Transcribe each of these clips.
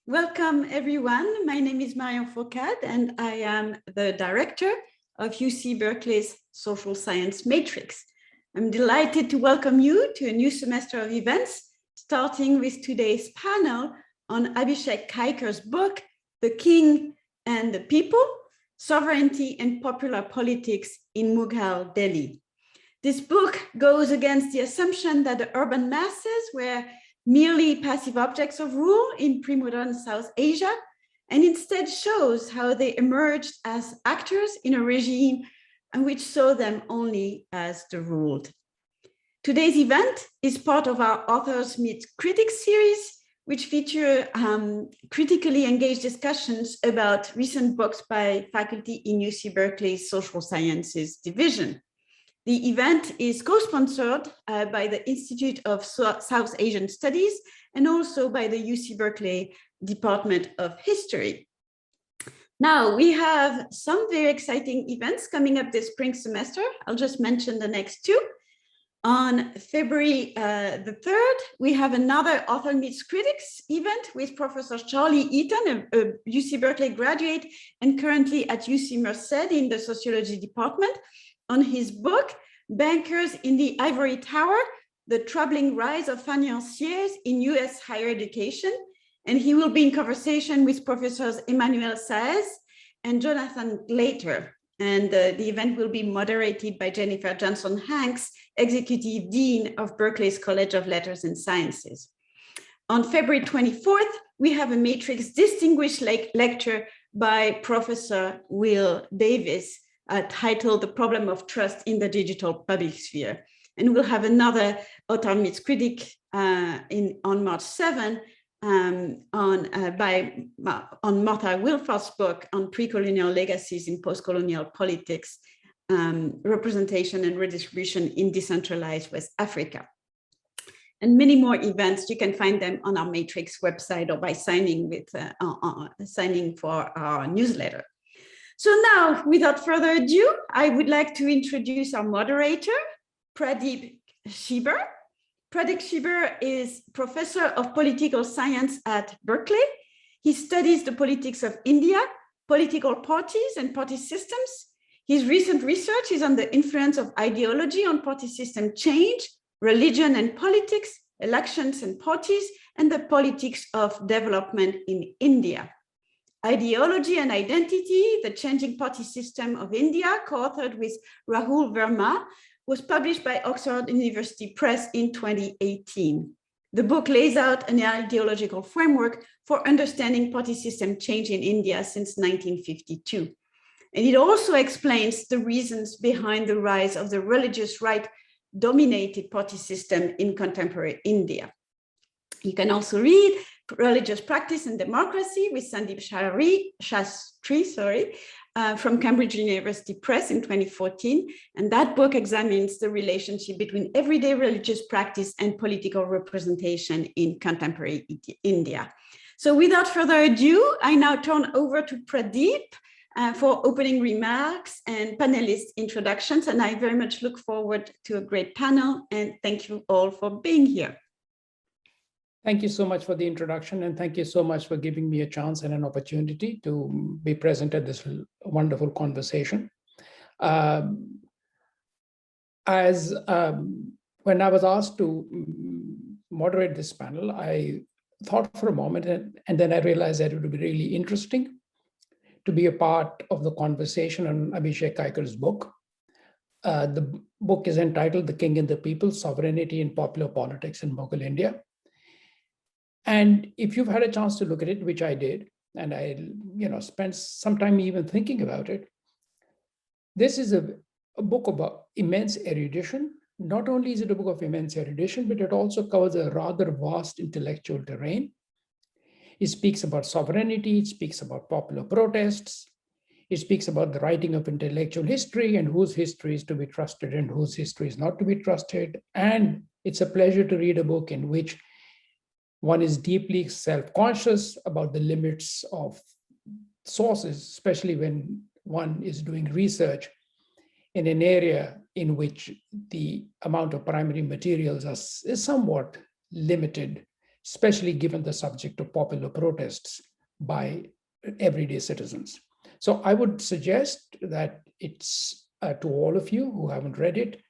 Welcome, everyone. My name is Marion Foucault, and I am the director of UC Berkeley's Social Science Matrix. I'm delighted to welcome you to a new semester of events, starting with today's panel on Abhishek Kaicker's book, The King and the People, Sovereignty and Popular Politics in Mughal Delhi. This book goes against the assumption that the urban masses were merely passive objects of rule in premodern South Asia, and instead shows how they emerged as actors in a regime and which saw them only as the ruled. Today's event is part of our Authors Meet Critics series, which feature critically engaged discussions about recent books by faculty in UC Berkeley's Social Sciences Division. The event is co-sponsored by the Institute of South Asian Studies and also by the UC Berkeley Department of History. Now, we have some very exciting events coming up this spring semester. I'll just mention the next two. On February the 3rd, we have another Author Meets Critics event with Professor Charlie Eaton, a UC Berkeley graduate and currently at UC Merced in the Sociology Department, on his book, Bankers in the Ivory Tower, The Troubling Rise of Financiers in US Higher Education. And he will be in conversation with Professors Emmanuel Saez and Jonathan Glater. And the event will be moderated by Jennifer Johnson-Hanks, Executive Dean of Berkeley's College of Letters and Sciences. On February 24th, we have a Matrix Distinguished Lecture by Professor Will Davis, titled The Problem of Trust in the Digital Public Sphere. And we'll have another Author Meets Critic on March 7 on Martha Wilford's book on pre-colonial legacies in post-colonial politics, representation and redistribution in decentralized West Africa. And many more events. You can find them on our Matrix website or by signing for our newsletter. So now, without further ado, I would like to introduce our moderator, Pradeep Shiber. Pradeep Shiber is professor of political science at Berkeley. He studies the politics of India, political parties and party systems. His recent research is on the influence of ideology on party system change, religion and politics, elections and parties, and the politics of development in India. Ideology and Identity, the Changing Party System of India, co-authored with Rahul Verma, was published by Oxford University Press in 2018. The book lays out an ideological framework for understanding party system change in India since 1952. And it also explains the reasons behind the rise of the religious right-dominated party system in contemporary India. You can also read Religious Practice and Democracy with Sandeep Shastri, from Cambridge University Press in 2014. And that book examines the relationship between everyday religious practice and political representation in contemporary India. So without further ado, I now turn over to Pradeep for opening remarks and panelist introductions. And I very much look forward to a great panel. And thank you all for being here. Thank you so much for the introduction, and thank you so much for giving me a chance and an opportunity to be present at this wonderful conversation. When I was asked to moderate this panel, I thought for a moment, and then I realized that it would be really interesting to be a part of the conversation on Abhishek Kaicker's book. The book is entitled The King and the People, Sovereignty and Popular Politics in Mughal India. And if you've had a chance to look at it, which I did, and I spent some time even thinking about it, this is a book about immense erudition. Not only is it a book of immense erudition, but it also covers a rather vast intellectual terrain. It speaks about sovereignty, it speaks about popular protests, it speaks about the writing of intellectual history and whose history is to be trusted and whose history is not to be trusted. And it's a pleasure to read a book in which one is deeply self-conscious about the limits of sources, especially when one is doing research in an area in which the amount of primary materials is somewhat limited, especially given the subject of popular protests by everyday citizens. So I would suggest that it's to all of you who haven't read it,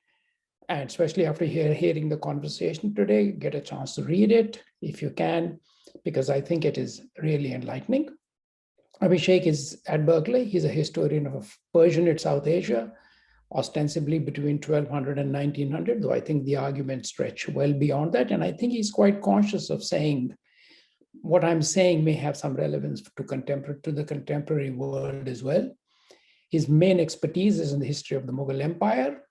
and especially after hearing the conversation today, get a chance to read it if you can, because I think it is really enlightening. Abhishek is at Berkeley. He's a historian of Persianate South Asia, ostensibly between 1200 and 1900, though I think the arguments stretch well beyond that. And I think he's quite conscious of saying what I'm saying may have some relevance to the contemporary world as well. His main expertise is in the history of the Mughal Empire.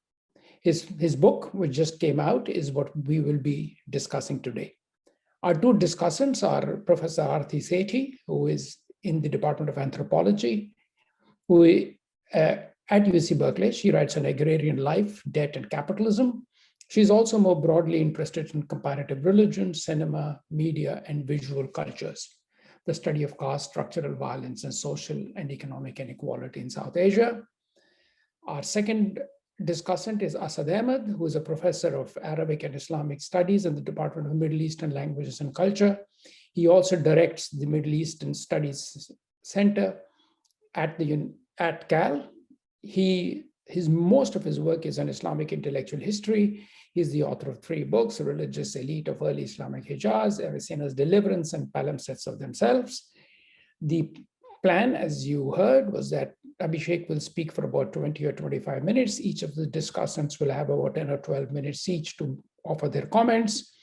His book, which just came out, is what we will be discussing today. Our two discussants are Professor Arti Sethi, who is in the Department of Anthropology, who at UC Berkeley, she writes on agrarian life, debt, and capitalism. She's also more broadly interested in comparative religion, cinema, media, and visual cultures, the study of caste, structural violence, and social and economic inequality in South Asia. Our second discussant is Asad Ahmed, who is a professor of Arabic and Islamic Studies in the Department of Middle Eastern Languages and Culture. He also directs the Middle Eastern Studies Center at Cal. Most of his work is on Islamic intellectual history. He's the author of 3 books, A Religious Elite of Early Islamic Hijaz, Avicenna's Deliverance, and Palimpsests of Themselves. The plan, as you heard, was that Abhishek will speak for about 20 or 25 minutes. Each of the discussants will have about 10 or 12 minutes each to offer their comments.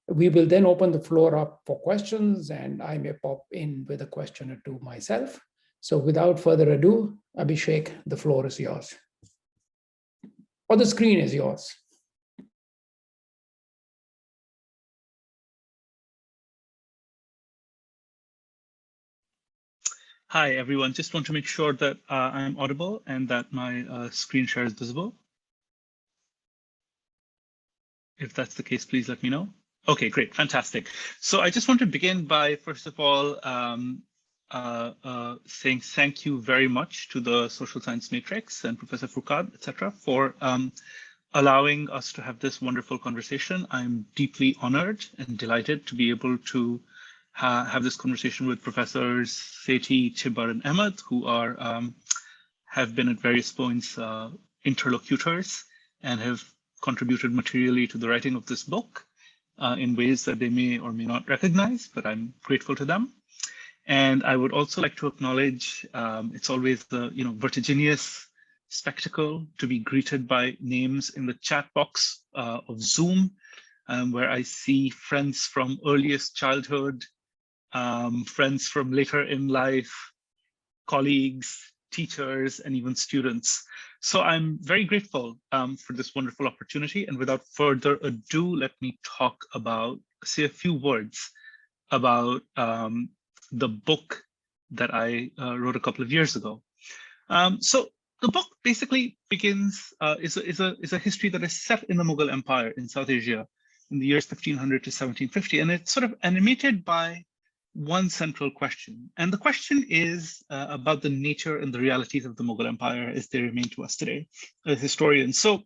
We will then open the floor up for questions, and I may pop in with a question or two myself. So without further ado, Abhishek, the floor is yours. Or the screen is yours. Hi, everyone. Just want to make sure that I'm audible and that my screen share is visible. If that's the case, please let me know. Okay, great, fantastic. So I just want to begin by, first of all, saying thank you very much to the Social Science Matrix and Professor Foucault, etc., for allowing us to have this wonderful conversation. I'm deeply honored and delighted to be able to have this conversation with Professors Sethi, Chibar, and Ahmed, who have been at various points interlocutors and have contributed materially to the writing of this book in ways that they may or may not recognize, but I'm grateful to them. And I would also like to acknowledge it's always the vertiginous spectacle to be greeted by names in the chat box of Zoom, where I see friends from earliest childhood, friends from later in life, colleagues, teachers, and even students. So I'm very grateful for this wonderful opportunity. And without further ado, let me say a few words about the book that I wrote a couple of years ago. So the book basically begins, is a history that is set in the Mughal Empire in South Asia in the years 1500 to 1750. And it's sort of animated by one central question. And the question is about the nature and the realities of the Mughal Empire as they remain to us today as historians. So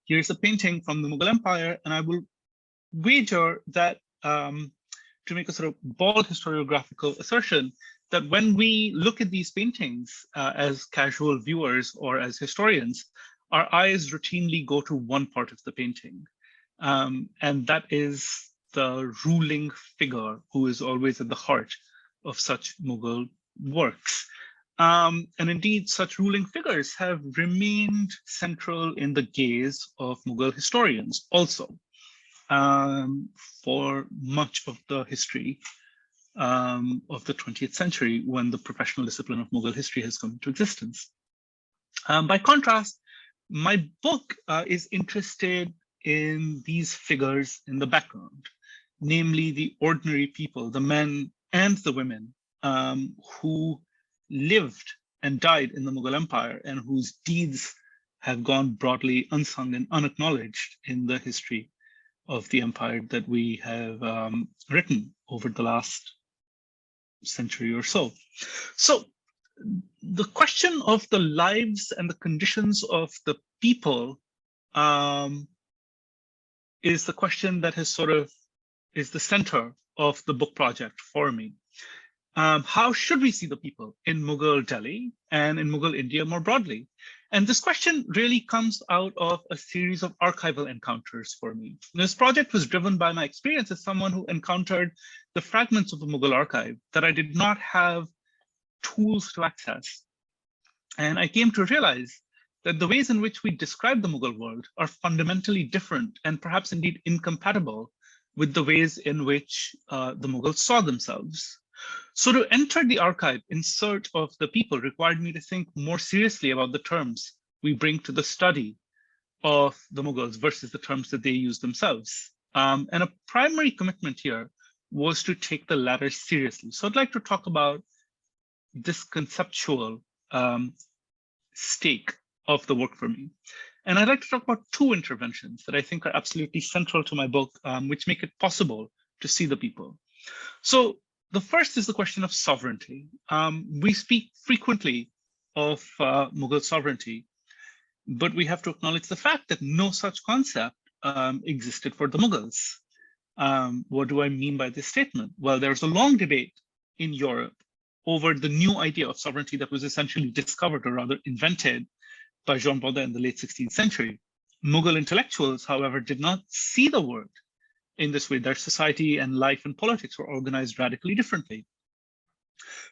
here's a painting from the Mughal Empire, and I will wager that to make a sort of bald historiographical assertion, that when we look at these paintings as casual viewers or as historians, our eyes routinely go to one part of the painting. And that is the ruling figure who is always at the heart of such Mughal works. And indeed, such ruling figures have remained central in the gaze of Mughal historians also for much of the history of the 20th century, when the professional discipline of Mughal history has come into existence. By contrast, my book is interested in these figures in the background, namely the ordinary people, the men and the women who lived and died in the Mughal Empire and whose deeds have gone broadly unsung and unacknowledged in the history of the empire that we have written over the last century or so. So the question of the lives and the conditions of the people is the question that has sort of is the center of the book project for me. How should we see the people in Mughal Delhi and in Mughal India more broadly? And this question really comes out of a series of archival encounters for me. This project was driven by my experience as someone who encountered the fragments of the Mughal archive that I did not have tools to access. And I came to realize that the ways in which we describe the Mughal world are fundamentally different and perhaps indeed incompatible with the ways in which the Mughals saw themselves. So to enter the archive in search of the people required me to think more seriously about the terms we bring to the study of the Mughals versus the terms that they use themselves. And a primary commitment here was to take the latter seriously. So I'd like to talk about this conceptual stake of the work for me. And I'd like to talk about two interventions that I think are absolutely central to my book, which make it possible to see the people. So the first is the question of sovereignty. We speak frequently of Mughal sovereignty, but we have to acknowledge the fact that no such concept existed for the Mughals. What do I mean by this statement? Well, there's a long debate in Europe over the new idea of sovereignty that was essentially discovered, or rather invented, by Jean Baudin in the late 16th century. Mughal intellectuals, however, did not see the word in this way. Their society and life and politics were organized radically differently.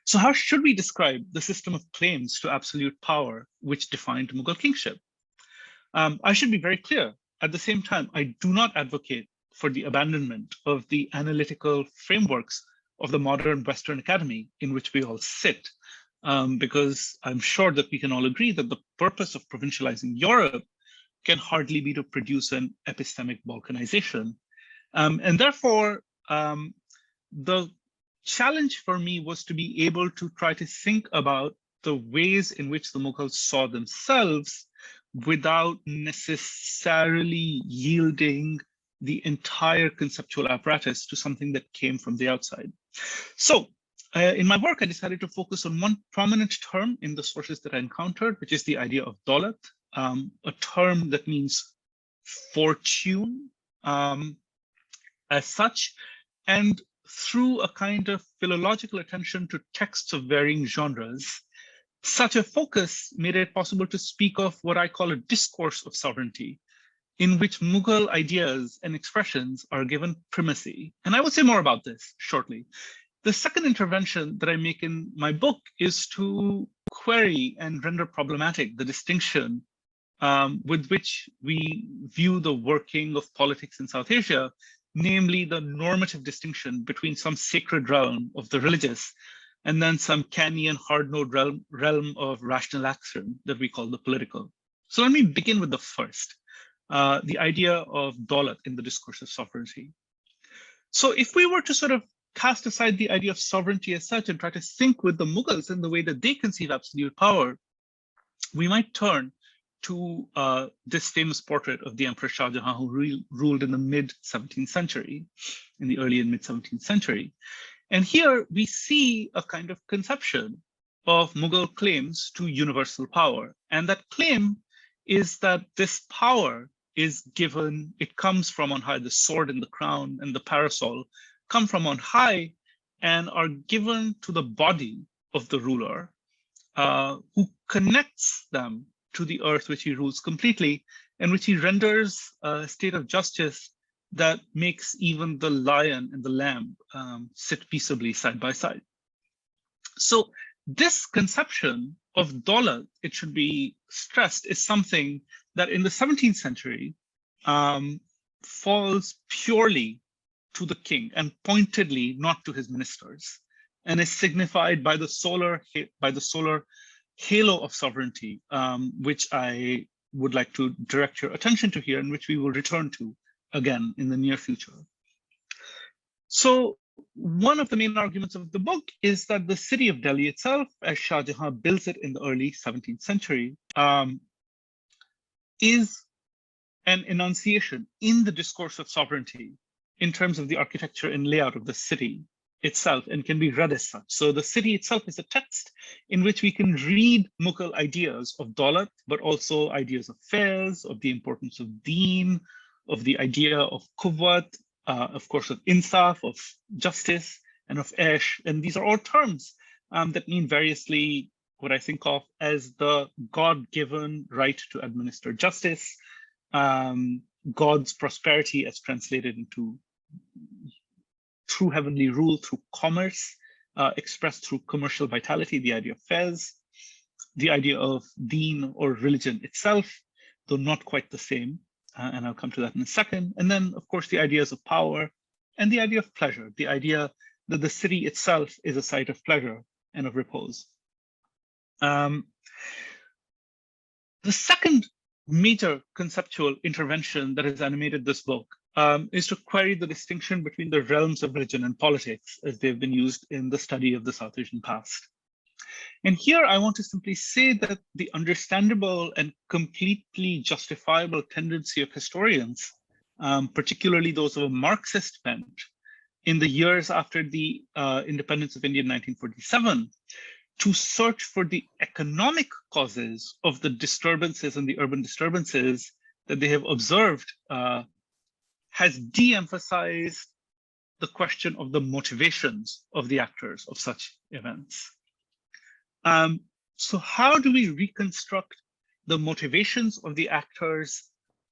So how should we describe the system of claims to absolute power which defined Mughal kingship? I should be very clear. At the same time, I do not advocate for the abandonment of the analytical frameworks of the modern Western academy in which we all sit, because I'm sure that we can all agree that the purpose of provincializing Europe can hardly be to produce an epistemic balkanization. And therefore, the challenge for me was to be able to try to think about the ways in which the Mughals saw themselves without necessarily yielding the entire conceptual apparatus to something that came from the outside. So in my work, I decided to focus on one prominent term in the sources that I encountered, which is the idea of daulat, a term that means fortune as such. And through a kind of philological attention to texts of varying genres, such a focus made it possible to speak of what I call a discourse of sovereignty, in which Mughal ideas and expressions are given primacy. And I will say more about this shortly. The second intervention that I make in my book is to query and render problematic the distinction with which we view the working of politics in South Asia, namely the normative distinction between some sacred realm of the religious and then some canny and hard-nosed realm of rational action that we call the political. So let me begin with the first, the idea of daulat in the discourse of sovereignty. So if we were to sort of cast aside the idea of sovereignty as such and try to think with the Mughals in the way that they conceive absolute power, we might turn to this famous portrait of the Emperor Shah Jahan, who ruled in the mid-17th century, in the early and mid-17th century. And here we see a kind of conception of Mughal claims to universal power. And that claim is that this power is given, it comes from on high. The sword and the crown and the parasol come from on high and are given to the body of the ruler, who connects them to the earth which he rules completely, and which he renders a state of justice that makes even the lion and the lamb sit peaceably side by side. So this conception of daulat, it should be stressed, is something that in the 17th century falls purely to the king and pointedly not to his ministers, and is signified by the solar halo of sovereignty, which I would like to direct your attention to here, and which we will return to again in the near future. So one of the main arguments of the book is that the city of Delhi itself, as Shah Jahan builds it in the early 17th century, is an enunciation in the discourse of sovereignty in terms of the architecture and layout of the city itself, and can be read as such. So the city itself is a text in which we can read Mughal ideas of daulat, but also ideas of fairs, of the importance of deen, of the idea of quwwat, of course, of insaf, of justice, and of esh. And these are all terms that mean variously what I think of as the God-given right to administer justice, God's prosperity as translated into true heavenly rule through commerce, expressed through commercial vitality, the idea of fez, the idea of deen or religion itself, though not quite the same, and I'll come to that in a second. And then, of course, the ideas of power and the idea of pleasure, the idea that the city itself is a site of pleasure and of repose. The second major conceptual intervention that has animated this book is to query the distinction between the realms of religion and politics as they've been used in the study of the South Asian past. And here I want to simply say that the understandable and completely justifiable tendency of historians, particularly those of a Marxist bent, in the years after the independence of India in 1947, to search for the economic causes of the disturbances and the urban disturbances that they have observed has de-emphasized the question of the motivations of the actors of such events. So how do we reconstruct the motivations of the actors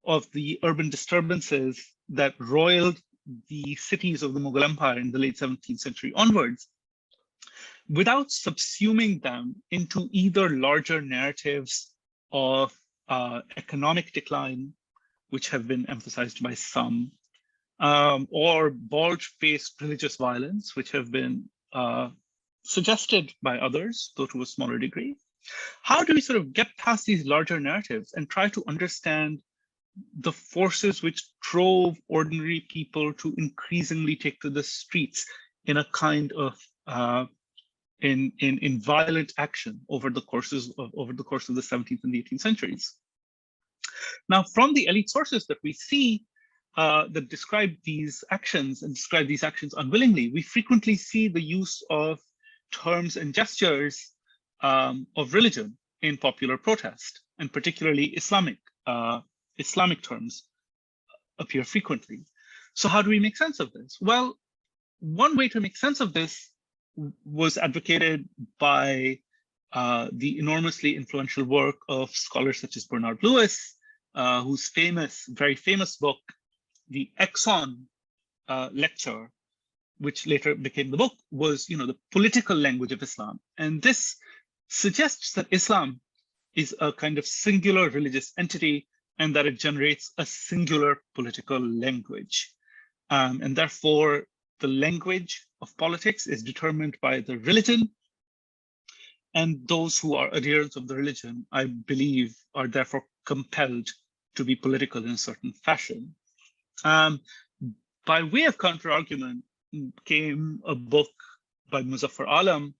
of the urban disturbances that roiled the cities of the Mughal Empire in the late 17th century onwards, without subsuming them into either larger narratives of economic decline, which have been emphasized by some, or bald-faced religious violence, which have been suggested by others, though to a smaller degree? How do we sort of get past these larger narratives and try to understand the forces which drove ordinary people to increasingly take to the streets in a kind of in violent action over the course of the 17th and the 18th centuries? Now, from the elite sources that we see that describe these actions and describe these actions unwillingly, we frequently see the use of terms and gestures of religion in popular protest, and particularly Islamic terms appear frequently. So how do we make sense of this? Well, one way to make sense of this was advocated by the enormously influential work of scholars such as Bernard Lewis, whose very famous book, the Exxon lecture, which later became the book, was the political language of Islam. And this suggests that Islam is a kind of singular religious entity and that it generates a singular political language. And therefore, the language of politics is determined by the religion, and those who are adherents of the religion, I believe, are therefore compelled to be political in a certain fashion. By way of counter-argument came a book by Muzaffar Alam,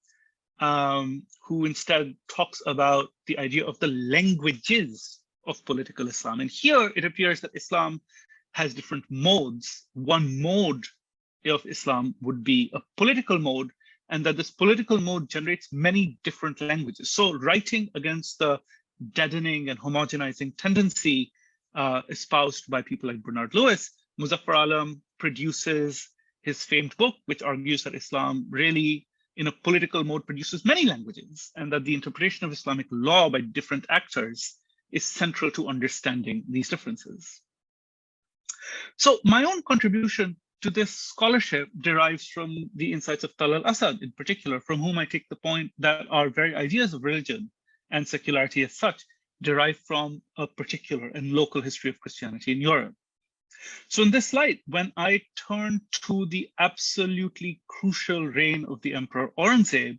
who instead talks about the idea of the languages of political Islam. And here it appears that Islam has different modes. One mode of Islam would be a political mode, and that this political mode generates many different languages. So writing against the deadening and homogenizing tendency espoused by people like Bernard Lewis, Muzaffar Alam produces his famed book, which argues that Islam really, in a political mode, produces many languages, and that the interpretation of Islamic law by different actors is central to understanding these differences. So my own contribution to this scholarship derives from the insights of Talal Asad in particular, from whom I take the point that our very ideas of religion and secularity as such derive from a particular and local history of Christianity in Europe. So in this light, when I turn to the absolutely crucial reign of the Emperor Aurangzeb,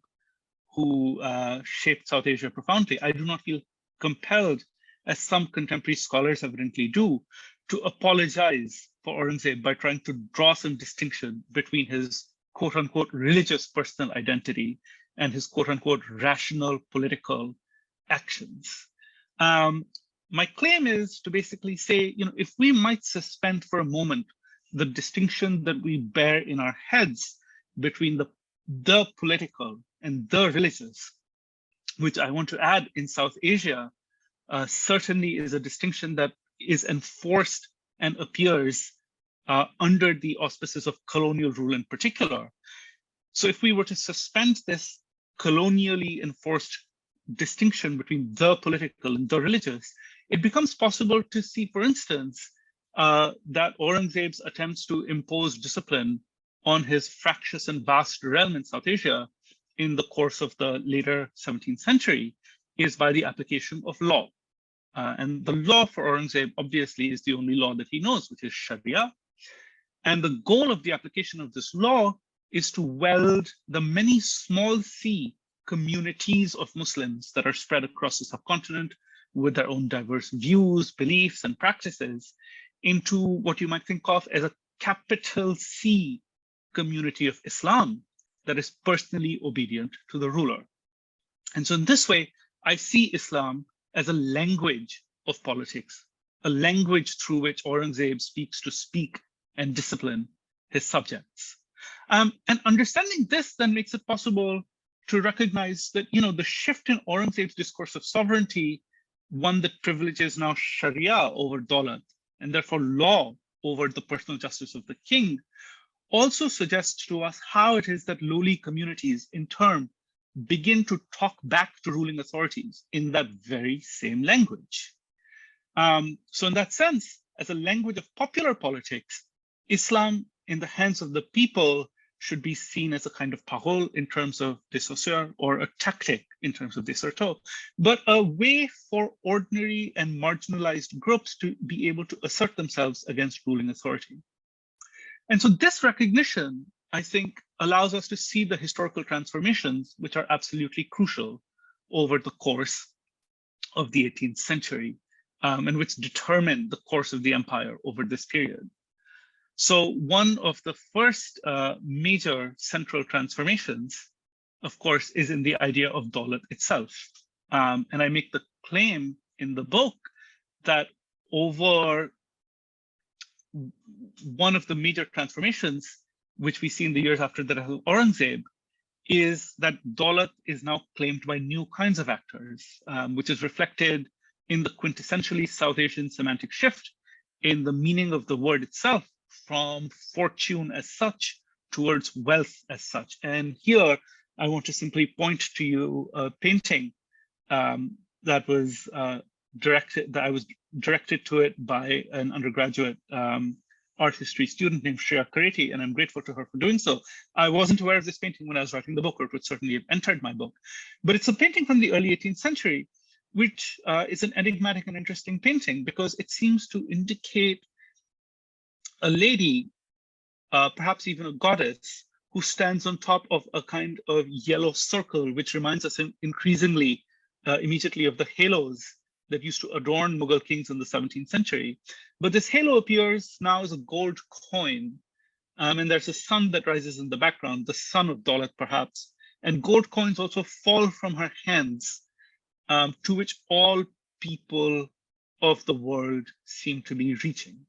who shaped South Asia profoundly, I do not feel compelled, as some contemporary scholars evidently do, to apologize for Aurangzeb by trying to draw some distinction between his quote-unquote religious personal identity and his quote-unquote rational political actions. My claim is to basically say, if we might suspend for a moment the distinction that we bear in our heads between the political and the religious, which I want to add in South Asia, certainly is a distinction that is enforced and appears under the auspices of colonial rule in particular. So if we were to suspend this colonially enforced distinction between the political and the religious, it becomes possible to see, for instance, that Aurangzeb's attempts to impose discipline on his fractious and vast realm in South Asia in the course of the later 17th century is by the application of law. And the law for Aurangzeb obviously is the only law that he knows, which is Sharia. And the goal of the application of this law is to weld the many small c communities of Muslims that are spread across the subcontinent with their own diverse views, beliefs, and practices into what you might think of as a capital C community of Islam that is personally obedient to the ruler. And so in this way, I see Islam as a language of politics, a language through which Aurangzeb speaks to speak and discipline his subjects. And understanding this then makes it possible to recognize that, the shift in Aurangzeb's discourse of sovereignty, one that privileges now Sharia over Daulat, and therefore law over the personal justice of the king, also suggests to us how it is that lowly communities in turn begin to talk back to ruling authorities in that very same language. So in that sense, as a language of popular politics, Islam in the hands of the people should be seen as a kind of parole in terms of dissocier, or a tactic in terms of disserto, but a way for ordinary and marginalized groups to be able to assert themselves against ruling authority. And so this recognition, I think, allows us to see the historical transformations which are absolutely crucial over the course of the 18th century, and which determine the course of the empire over this period. So one of the first major central transformations, of course, is in the idea of Daulat itself. And I make the claim in the book that over one of the major transformations, which we see in the years after the death of Aurangzeb, is that Daulat is now claimed by new kinds of actors, which is reflected in the quintessentially South Asian semantic shift in the meaning of the word itself, from fortune as such towards wealth as such. And here I want to simply point to you a painting that was I was directed to it by an undergraduate art history student named Shreya Kareti, and I'm grateful to her for doing so. I wasn't aware of this painting when I was writing the book, or it would certainly have entered my book. But it's a painting from the early 18th century, which is an enigmatic and interesting painting because it seems to indicate a lady, perhaps even a goddess, who stands on top of a kind of yellow circle, which reminds us increasingly immediately of the halos that used to adorn Mughal kings in the 17th century. But this halo appears now as a gold coin, and there's a sun that rises in the background, the sun of Daulat perhaps, and gold coins also fall from her hands, to which all people of the world seem to be reaching.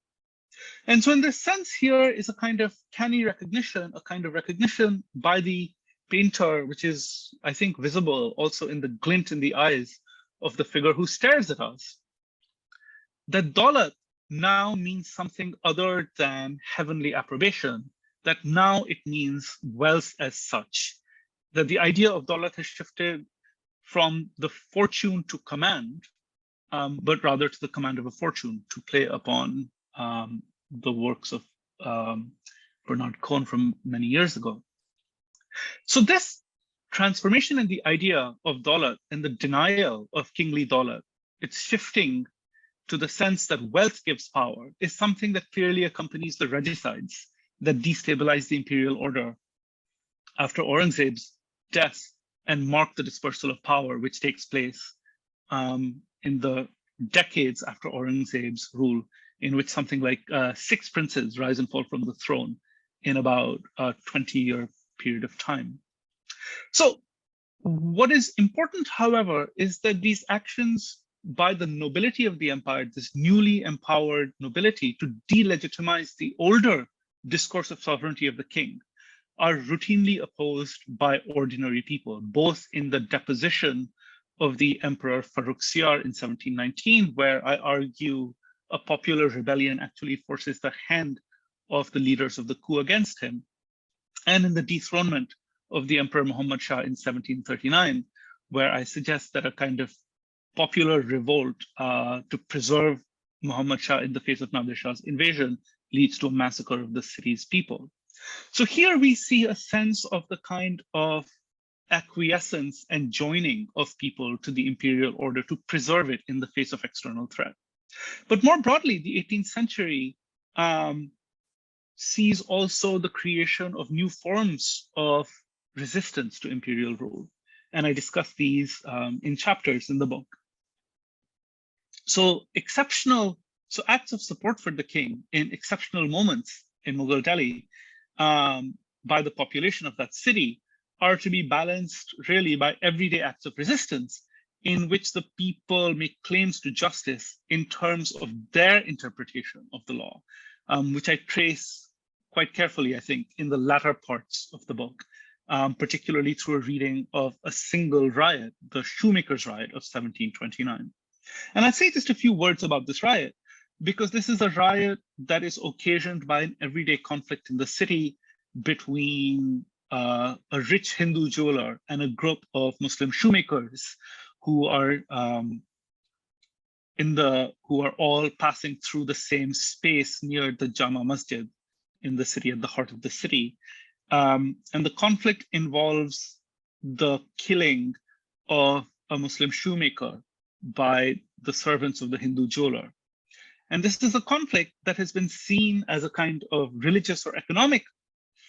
And so in this sense, here is a kind of canny recognition, a kind of recognition by the painter, which is, I think, visible also in the glint in the eyes of the figure who stares at us, that Daulat now means something other than heavenly approbation, that now it means wealth as such, that the idea of Daulat has shifted from the fortune to command, but rather to the command of a fortune to play upon the works of Bernard Cohn from many years ago. So this transformation in the idea of Daulat and the denial of kingly Daulat, it's shifting to the sense that wealth gives power, is something that clearly accompanies the regicides that destabilize the imperial order after Aurangzeb's death and mark the dispersal of power, which takes place in the decades after Aurangzeb's rule, in which something like 6 princes rise and fall from the throne in about a 20-year period of time. So what is important, however, is that these actions by the nobility of the empire, this newly empowered nobility, to delegitimize the older discourse of sovereignty of the king, are routinely opposed by ordinary people, both in the deposition of the Emperor Farrukhsiyar in 1719, where I argue a popular rebellion actually forces the hand of the leaders of the coup against him, and in the dethronement of the Emperor Muhammad Shah in 1739, where I suggest that a kind of popular revolt to preserve Muhammad Shah in the face of Nadir Shah's invasion leads to a massacre of the city's people. So here we see a sense of the kind of acquiescence and joining of people to the imperial order to preserve it in the face of external threat. But more broadly, the 18th century sees also the creation of new forms of resistance to imperial rule. And I discuss these in chapters in the book. So acts of support for the king in exceptional moments in Mughal Delhi by the population of that city are to be balanced really by everyday acts of resistance in which the people make claims to justice in terms of their interpretation of the law, which I trace quite carefully, I think, in the latter parts of the book, particularly through a reading of a single riot, the Shoemakers' Riot of 1729. And I'd say just a few words about this riot, because this is a riot that is occasioned by an everyday conflict in the city between a rich Hindu jeweler and a group of Muslim shoemakers who are all passing through the same space near the Jama Masjid in the city, at the heart of the city. And the conflict involves the killing of a Muslim shoemaker by the servants of the Hindu jeweler. And this is a conflict that has been seen as a kind of religious or economic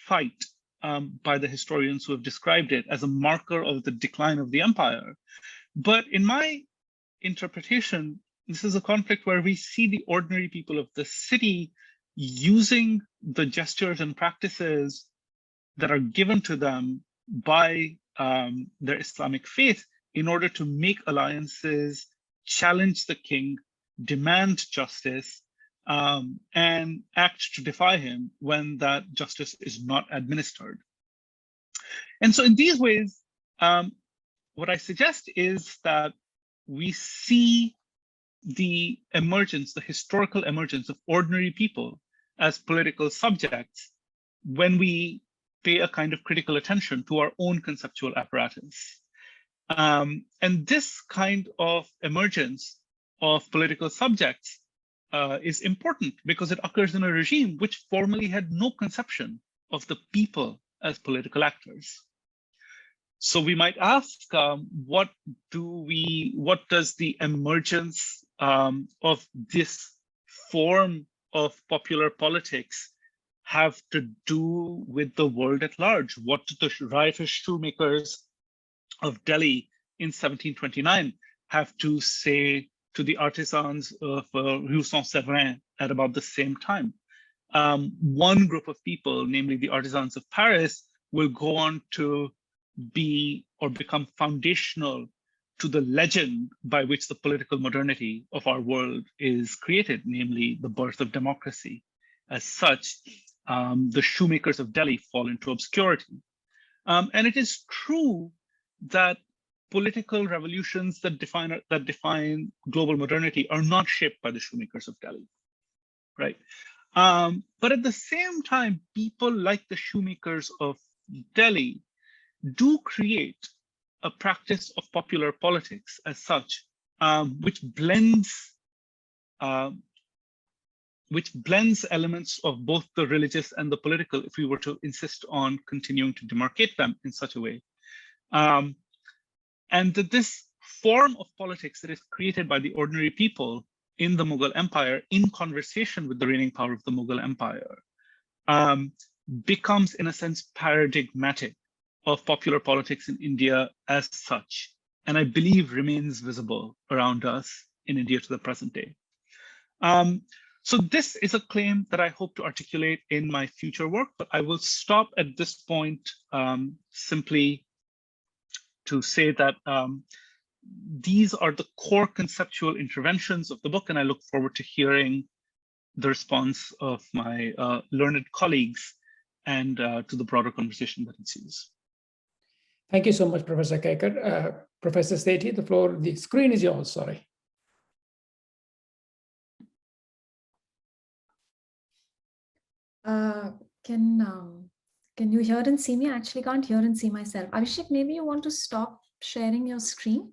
fight by the historians who have described it as a marker of the decline of the empire. But in my interpretation, this is a conflict where we see the ordinary people of the city using the gestures and practices that are given to them by their Islamic faith in order to make alliances, challenge the king, demand justice, and act to defy him when that justice is not administered. And so in these ways, what I suggest is that we see the emergence, the historical emergence of ordinary people as political subjects when we pay a kind of critical attention to our own conceptual apparatus. And this kind of emergence of political subjects is important because it occurs in a regime which formerly had no conception of the people as political actors. So we might ask, what does the emergence of this form of popular politics have to do with the world at large? What did the riotous shoemakers of Delhi in 1729 have to say to the artisans of Rue Saint-Séverin at about the same time? One group of people, namely the artisans of Paris, will go on to be or become foundational to the legend by which the political modernity of our world is created, namely the birth of democracy. As such, the shoemakers of Delhi fall into obscurity. And it is true that political revolutions that define global modernity are not shaped by the shoemakers of Delhi, right? But at the same time, people like the shoemakers of Delhi do create a practice of popular politics as such, which blends elements of both the religious and the political, if we were to insist on continuing to demarcate them in such a way. And that this form of politics that is created by the ordinary people in the Mughal Empire, in conversation with the reigning power of the Mughal Empire, becomes, in a sense, paradigmatic of popular politics in India as such, and I believe remains visible around us in India to the present day. So this is a claim that I hope to articulate in my future work, but I will stop at this point simply to say that these are the core conceptual interventions of the book, and I look forward to hearing the response of my learned colleagues and to the broader conversation that ensues. Thank you so much, Professor Kaicker. Professor Sethi, the screen is yours, sorry. Can you hear and see me? I actually can't hear and see myself. Abhishek, maybe you want to stop sharing your screen?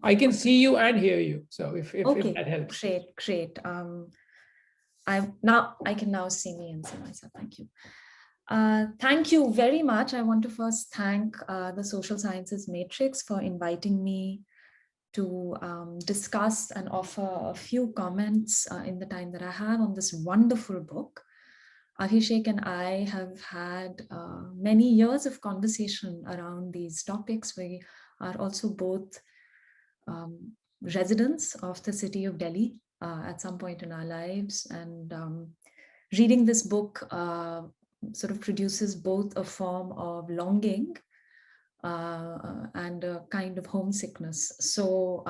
I can see you and hear you. So if that helps. Great. I can now see me and see myself. Thank you. Thank you very much. I want to first thank the Social Sciences Matrix for inviting me to discuss and offer a few comments in the time that I have on this wonderful book. Abhishek and I have had many years of conversation around these topics. We are also both residents of the city of Delhi at some point in our lives, and reading this book sort of produces both a form of longing and a kind of homesickness. So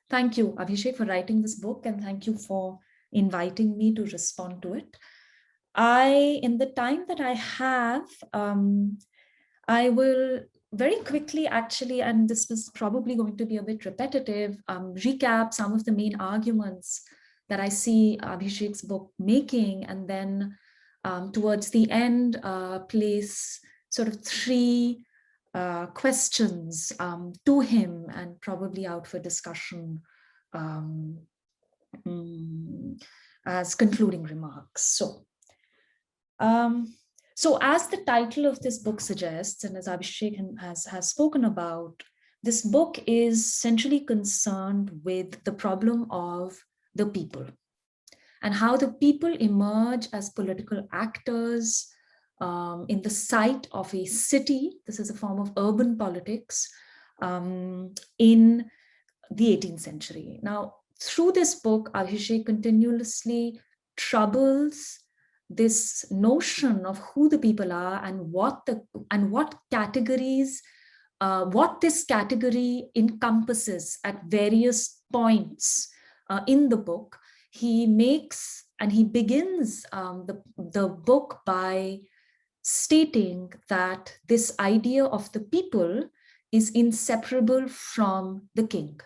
thank you, Abhishek, for writing this book, and thank you for inviting me to respond to it. In the time that I have, I will very quickly, actually, and this was probably going to be a bit repetitive, recap some of the main arguments that I see Abhishek's book making, and then towards the end, place sort of three questions to him and probably out for discussion as concluding remarks. So as the title of this book suggests, and as Abhishek has spoken about, this book is centrally concerned with the problem of the people and how the people emerge as political actors in the site of a city. This is a form of urban politics in the 18th century. Now, through this book, Abhishek continuously troubles this notion of who the people are and what categories, what this category encompasses at various points in the book. He begins the book by stating that this idea of the people is inseparable from the king.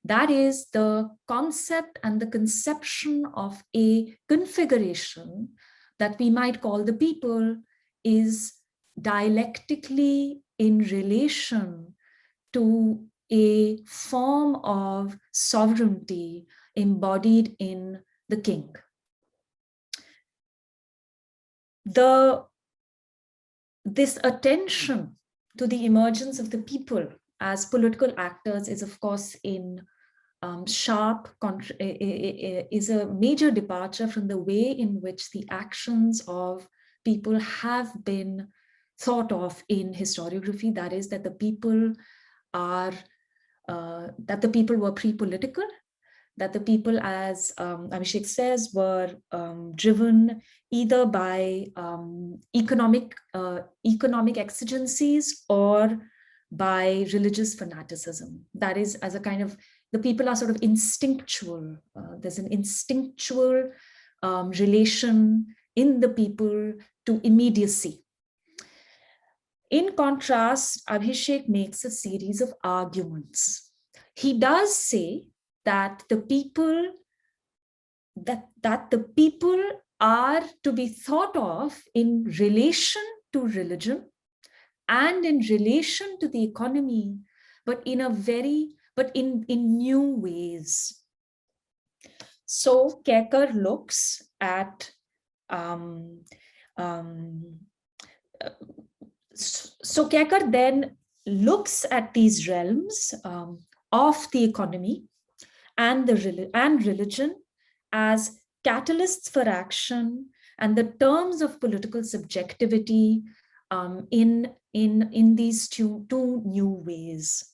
That is, the concept and the conception of a configuration that we might call the people is dialectically in relation to a form of sovereignty embodied in the king. This attention to the emergence of the people as political actors is, of course, is a major departure from the way in which the actions of people have been thought of in historiography. That is, that the people were pre-political, that the people, as Abhishek says, were driven either by economic exigencies or by religious fanaticism. That is, as a kind of, the people are sort of instinctual. There's an instinctual relation in the people to immediacy. In contrast, Abhishek makes a series of arguments. He does say that the people are to be thought of in relation to religion and in relation to the economy, but in new ways. So Kaicker looks at so Kaicker then looks at these realms of the economy and religion as catalysts for action and the terms of political subjectivity in these two new ways.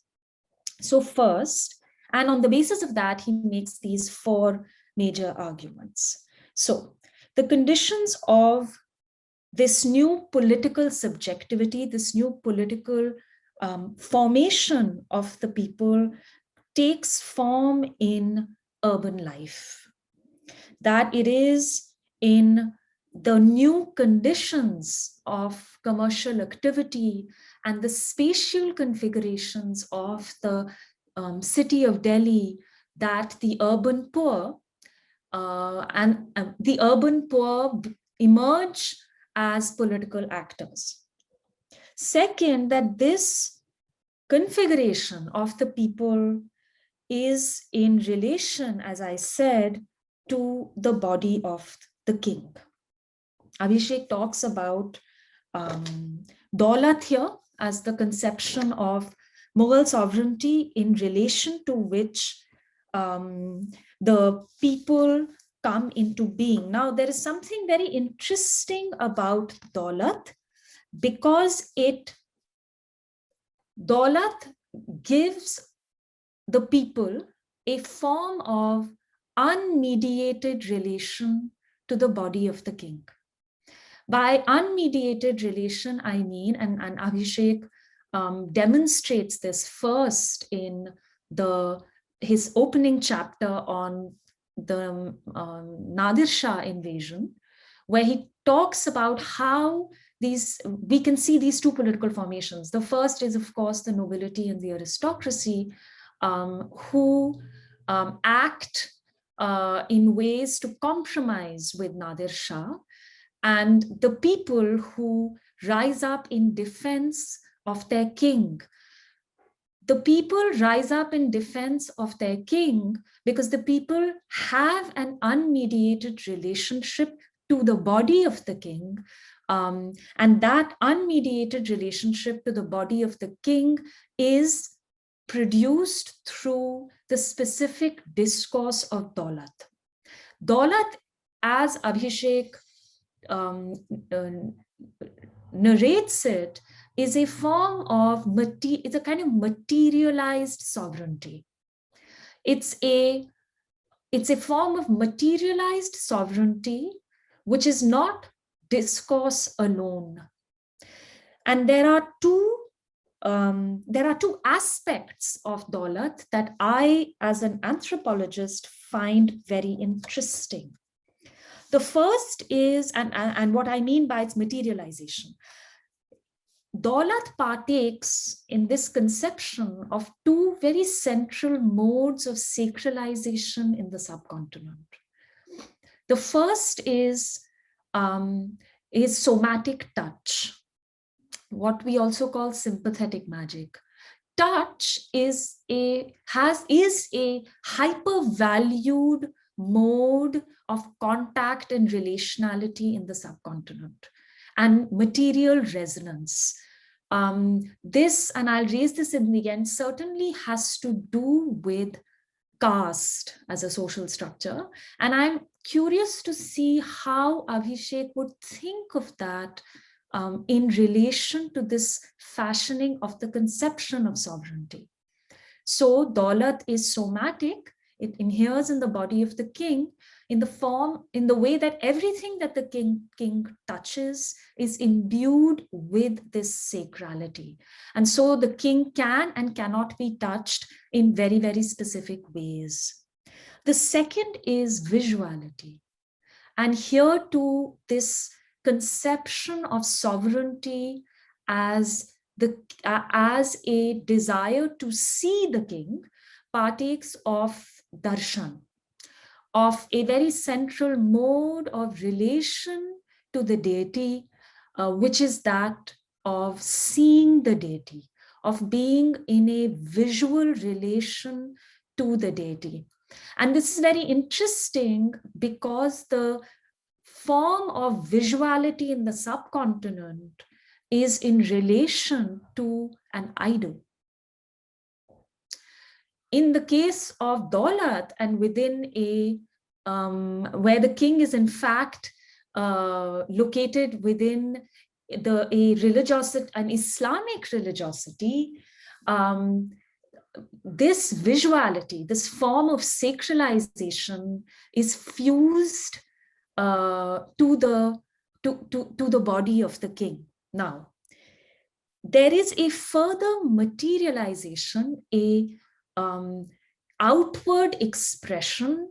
So first, and on the basis of that, he makes these four major arguments. So the conditions of this new political subjectivity, this new political formation of the people takes form in urban life. That it is in the new conditions of commercial activity and the spatial configurations of the city of Delhi that the urban poor and the urban poor emerge as political actors. Second, that this configuration of the people is in relation, as I said, to the body of the king. Abhishek talks about Daulat here as the conception of Mughal sovereignty in relation to which the people come into being. Now, there is something very interesting about Daulat, because Daulat gives the people a form of unmediated relation to the body of the king. By unmediated relation, I mean, and Abhishek demonstrates this first in his opening chapter on the Nadir Shah invasion, where he talks about how we can see these two political formations. The first is, of course, the nobility and the aristocracy, who act in ways to compromise with Nadir Shah, and the people who rise up in defense of their king. The people rise up in defense of their king because the people have an unmediated relationship to the body of the king. And that unmediated relationship to the body of the king is produced through the specific discourse of Daulat. Daulat, as Abhishek narrates it, is a form of it's a kind of materialized sovereignty. It's a form of materialized sovereignty which is not discourse alone. And there are two aspects of Daulat that I, as an anthropologist, find very interesting. The first is, and what I mean by its materialization, Daulat partakes in this conception of two very central modes of sacralization in the subcontinent. The first is somatic touch, what we also call sympathetic magic. Touch is a hyper-valued mode of contact and relationality in the subcontinent, and material resonance. This, and I'll raise this in the end, certainly has to do with caste as a social structure. And I'm curious to see how Abhishek would think of that in relation to this fashioning of the conception of sovereignty. So Daulat is somatic. It inheres in the body of the king in the way that everything that the king touches is imbued with this sacrality. And so the king can and cannot be touched in very, very specific ways. The second is visuality. And here too, this conception of sovereignty as a desire to see the king partakes of darshan, of a very central mode of relation to the deity, which is that of seeing the deity, of being in a visual relation to the deity. And this is very interesting because the form of visuality in the subcontinent is in relation to an idol. In the case of Daulat, and within where the king is in fact located within an Islamic religiosity, this visuality, this form of sacralization is fused to the body of the king. Now, there is a further materialization, outward expression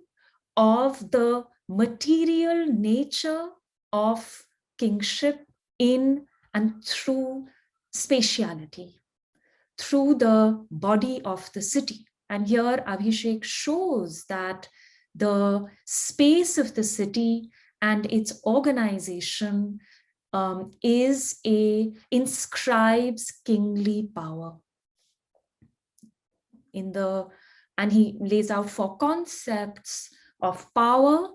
of the material nature of kingship in and through spatiality, through the body of the city. And here Abhishek shows that the space of the city and its organization inscribes kingly power. And he lays out 4 concepts of power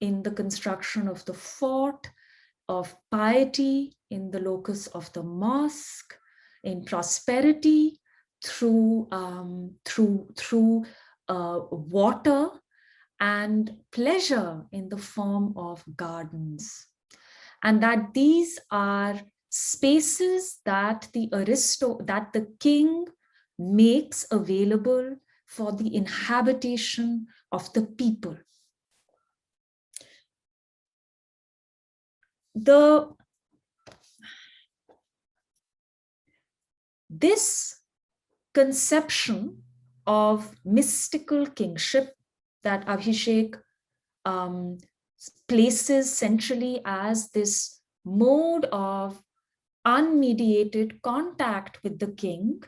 in the construction of the fort, of piety in the locus of the mosque, in prosperity through water, and pleasure in the form of gardens. And that these are spaces that the king makes available for the inhabitation of the people. This conception of mystical kingship that Abhishek places centrally as this mode of unmediated contact with the king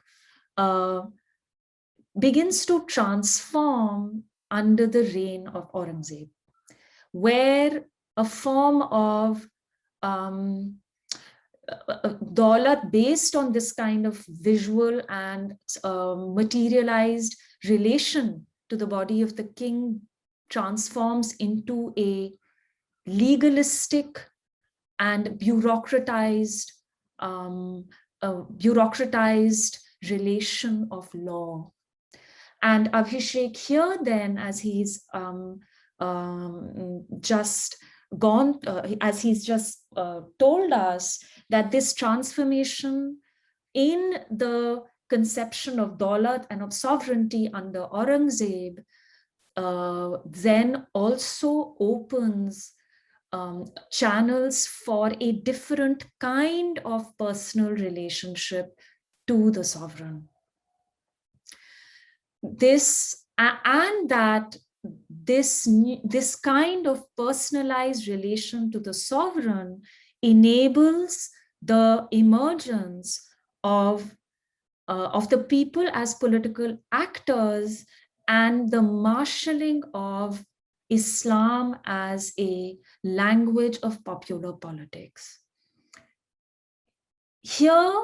begins to transform under the reign of Aurangzeb, where a form of daulat based on this kind of visual and materialized relation to the body of the king transforms into a legalistic and bureaucratized relation of law. And Abhishek here then, as he's just told us that this transformation in the conception of daulat and of sovereignty under Aurangzeb then also opens channels for a different kind of personal relationship to the sovereign. This kind of personalized relation to the sovereign enables the emergence of the people as political actors and the marshalling of Islam as a language of popular politics. Here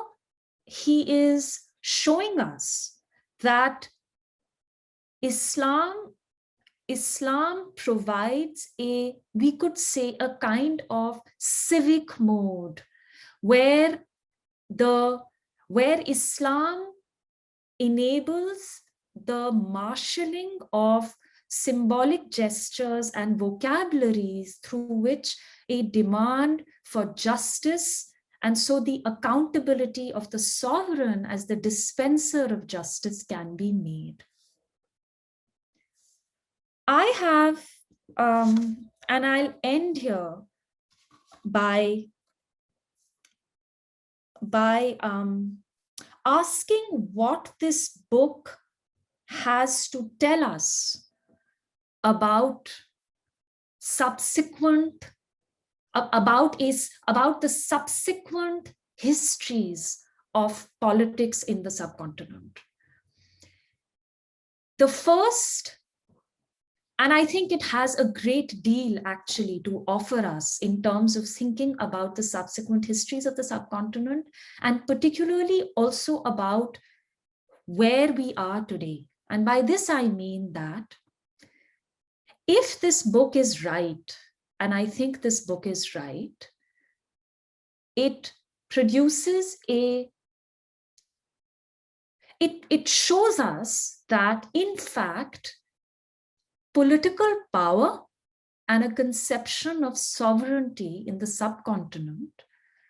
he is showing us that Islam provides we could say, a kind of civic mode where Islam enables the marshalling of symbolic gestures and vocabularies through which a demand for justice and so the accountability of the sovereign as the dispenser of justice can be made. I have, and I'll end here by asking what this book has to tell us about the subsequent histories of politics in the subcontinent. The first, and I think it has a great deal actually to offer us in terms of thinking about the subsequent histories of the subcontinent, and particularly also about where we are today. And by this, I mean that if this book is right, and I think this book is right, it produces it shows us that, in fact, political power and a conception of sovereignty in the subcontinent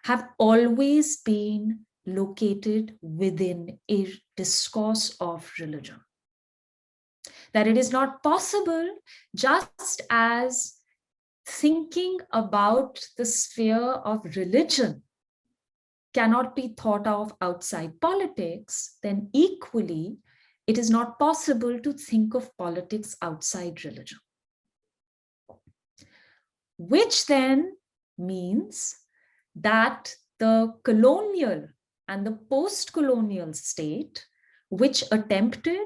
have always been located within a discourse of religion. That it is not possible, just as thinking about the sphere of religion cannot be thought of outside politics, then equally, it is not possible to think of politics outside religion. Which then means that the colonial and the post-colonial state, which attempted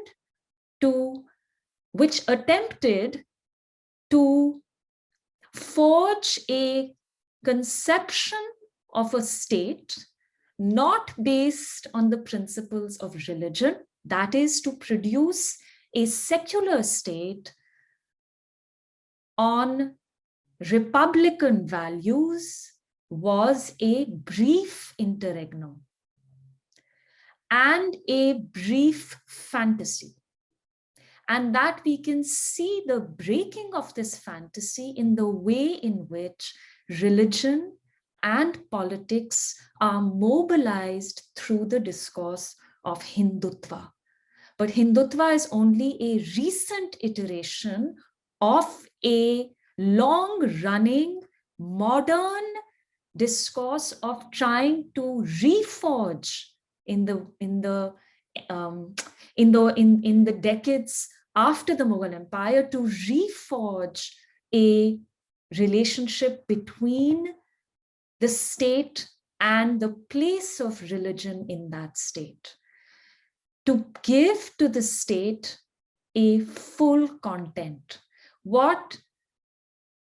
to forge a conception of a state not based on the principles of religion, that is to produce a secular state on republican values, was a brief interregnum and a brief fantasy. And that we can see the breaking of this fantasy in the way in which religion and politics are mobilized through the discourse of Hindutva. But Hindutva is only a recent iteration of a long-running modern discourse of trying to reforge in the decades after the Mughal Empire, to reforge a relationship between the state and the place of religion in that state, to give to the state a full content. What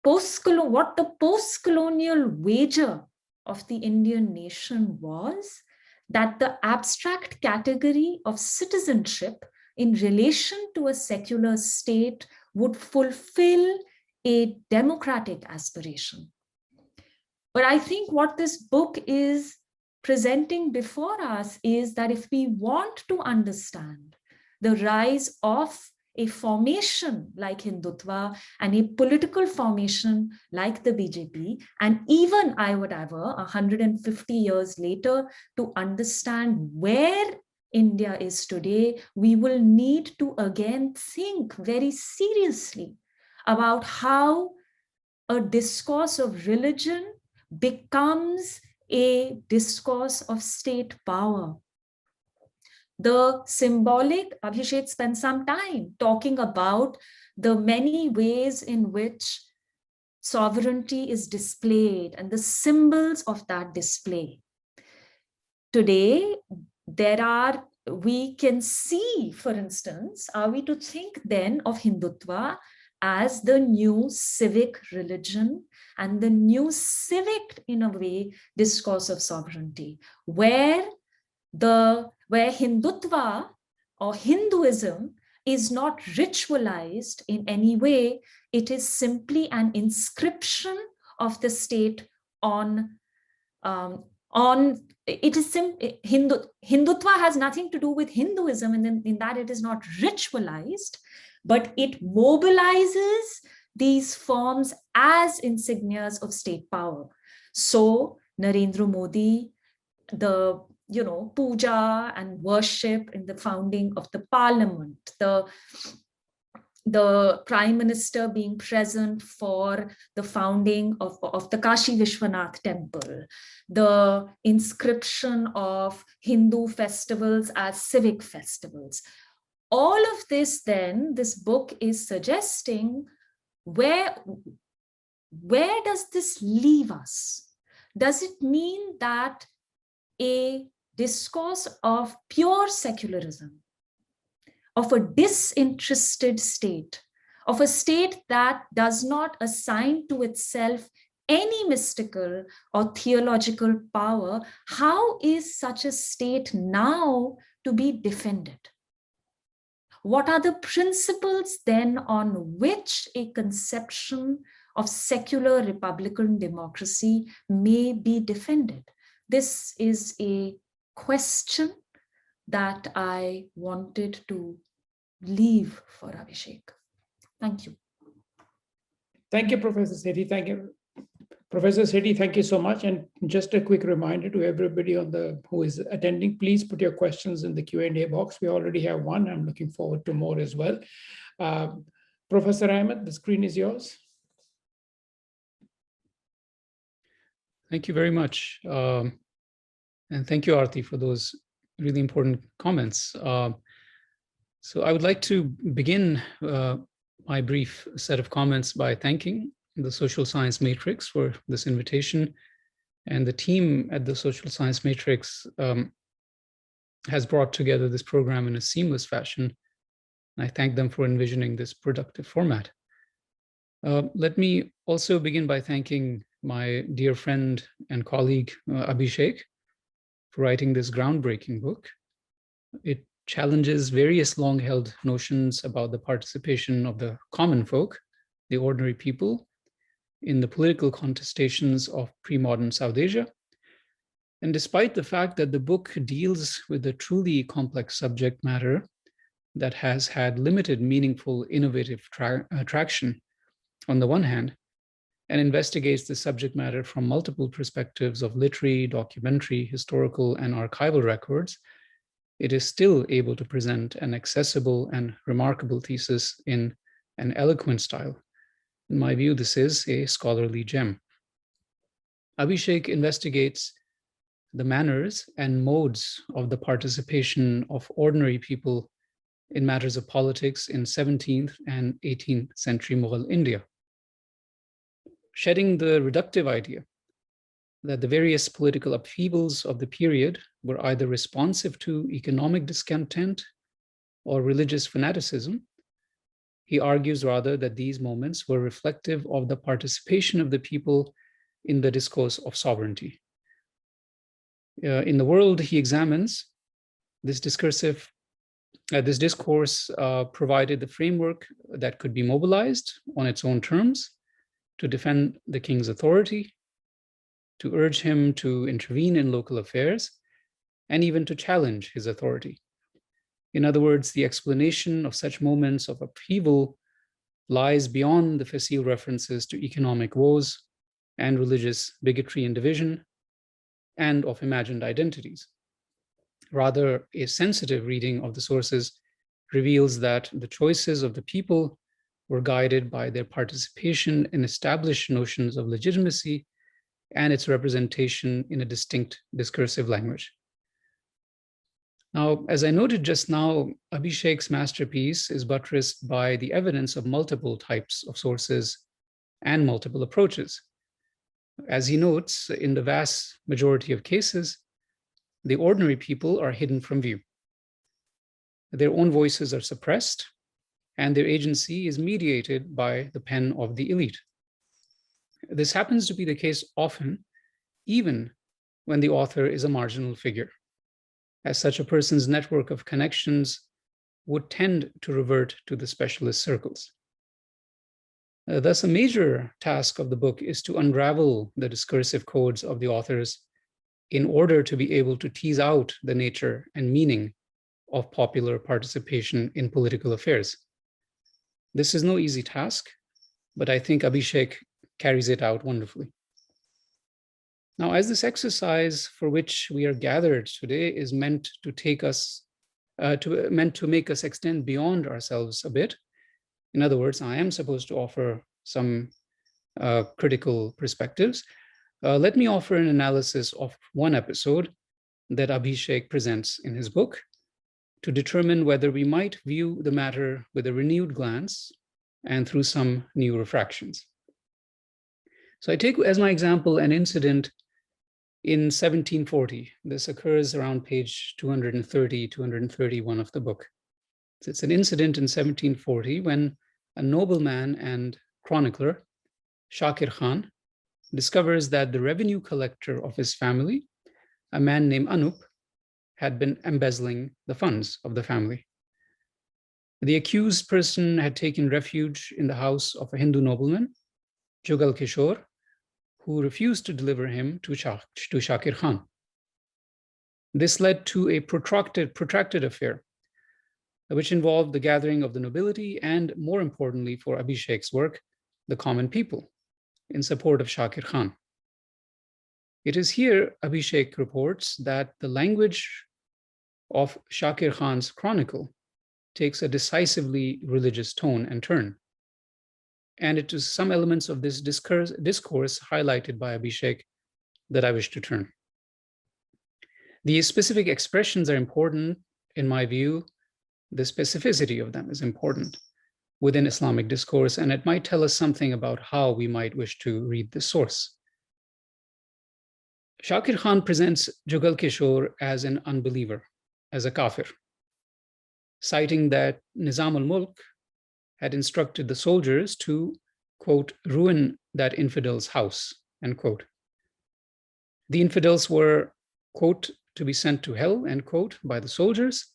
the post-colonial wager of the Indian nation was that the abstract category of citizenship in relation to a secular state would fulfill a democratic aspiration. But I think what this book is presenting before us is that if we want to understand the rise of a formation like Hindutva and a political formation like the BJP, and even I would add 150 years later, to understand where India is today, we will need to again think very seriously about how a discourse of religion becomes a discourse of state power. The symbolic, Abhishek spent some time talking about the many ways in which sovereignty is displayed and the symbols of that display. Today, we can see, for instance, are we to think then of Hindutva as the new civic religion and the new civic, in a way, discourse of sovereignty, where Hindutva or Hinduism is not ritualized in any way. It is simply an inscription of the state Hindutva has nothing to do with Hinduism, and in that it is not ritualized, but it mobilizes these forms as insignias of state power. So Narendra Modi, the puja and worship in the founding of the parliament, the prime minister being present for the founding of the Kashi Vishwanath temple, the inscription of Hindu festivals as civic festivals. All of this then, this book is suggesting, where does this leave us? Does it mean that a discourse of pure secularism, of a disinterested state, of a state that does not assign to itself any mystical or theological power, how is such a state now to be defended? What are the principles then on which a conception of secular republican democracy may be defended? This is a question that I wanted to leave for Abhishek. Thank you. Thank you, Professor Sethi. Thank you. Professor Sethi, thank you so much. And just a quick reminder to everybody who is attending, please put your questions in the Q&A box. We already have one. I'm looking forward to more as well. Professor Ahmed, the screen is yours. Thank you very much. And thank you, Aarti, for those really important comments. So I would like to begin my brief set of comments by thanking the Social Science Matrix for this invitation, and the team at the Social Science Matrix has brought together this program in a seamless fashion. And I thank them for envisioning this productive format. Let me also begin by thanking my dear friend and colleague, Abhishek, for writing this groundbreaking book. It challenges various long-held notions about the participation of the common folk, the ordinary people, in the political contestations of pre-modern South Asia. And despite the fact that the book deals with a truly complex subject matter that has had limited, meaningful, innovative traction on the one hand, and investigates the subject matter from multiple perspectives of literary, documentary, historical, and archival records, it is still able to present an accessible and remarkable thesis in an eloquent style. In my view, this is a scholarly gem. Abhishek investigates the manners and modes of the participation of ordinary people in matters of politics in 17th and 18th century Mughal India, shedding the reductive idea that the various political upheavals of the period were either responsive to economic discontent or religious fanaticism. He argues rather that these moments were reflective of the participation of the people in the discourse of sovereignty. In the world he examines, this discourse provided the framework that could be mobilized on its own terms to defend the king's authority, to urge him to intervene in local affairs, and even to challenge his authority. In other words, the explanation of such moments of upheaval lies beyond the facile references to economic woes and religious bigotry and division, and of imagined identities. Rather, a sensitive reading of the sources reveals that the choices of the people were guided by their participation in established notions of legitimacy and its representation in a distinct discursive language. Now, as I noted just now, Abhishek's masterpiece is buttressed by the evidence of multiple types of sources and multiple approaches. As he notes, in the vast majority of cases, the ordinary people are hidden from view. Their own voices are suppressed, and their agency is mediated by the pen of the elite. This happens to be the case often, even when the author is a marginal figure, as such a person's network of connections would tend to revert to the specialist circles. Thus, a major task of the book is to unravel the discursive codes of the authors in order to be able to tease out the nature and meaning of popular participation in political affairs. This is no easy task, but I think Abhishek carries it out wonderfully. Now, as this exercise for which we are gathered today is meant to take us, meant to make us extend beyond ourselves a bit, in other words, I am supposed to offer some critical perspectives. Let me offer an analysis of one episode that Abhishek presents in his book to determine whether we might view the matter with a renewed glance and through some new refractions. So I take as my example an incident in 1740. This occurs around page 230, 231 of the book. So it's an incident in 1740 when a nobleman and chronicler, Shakir Khan, discovers that the revenue collector of his family, a man named Anup, had been embezzling the funds of the family. The accused person had taken refuge in the house of a Hindu nobleman, Jugal Kishore, who refused to deliver him to Shakir Khan. This led to a protracted affair, which involved the gathering of the nobility and, more importantly for Abhishek's work, the common people in support of Shakir Khan. It is here, Abhishek reports, that the language of Shakir Khan's chronicle takes a decisively religious tone and turn. And it is some elements of this discourse highlighted by Abhishek that I wish to turn. The specific expressions are important, in my view. The specificity of them is important within Islamic discourse, and it might tell us something about how we might wish to read this source. Shakir Khan presents Jugal Kishore as an unbeliever, as a kafir, citing that Nizam al-Mulk had instructed the soldiers to, quote, ruin that infidel's house, end quote. The infidels were, quote, to be sent to hell, end quote, by the soldiers.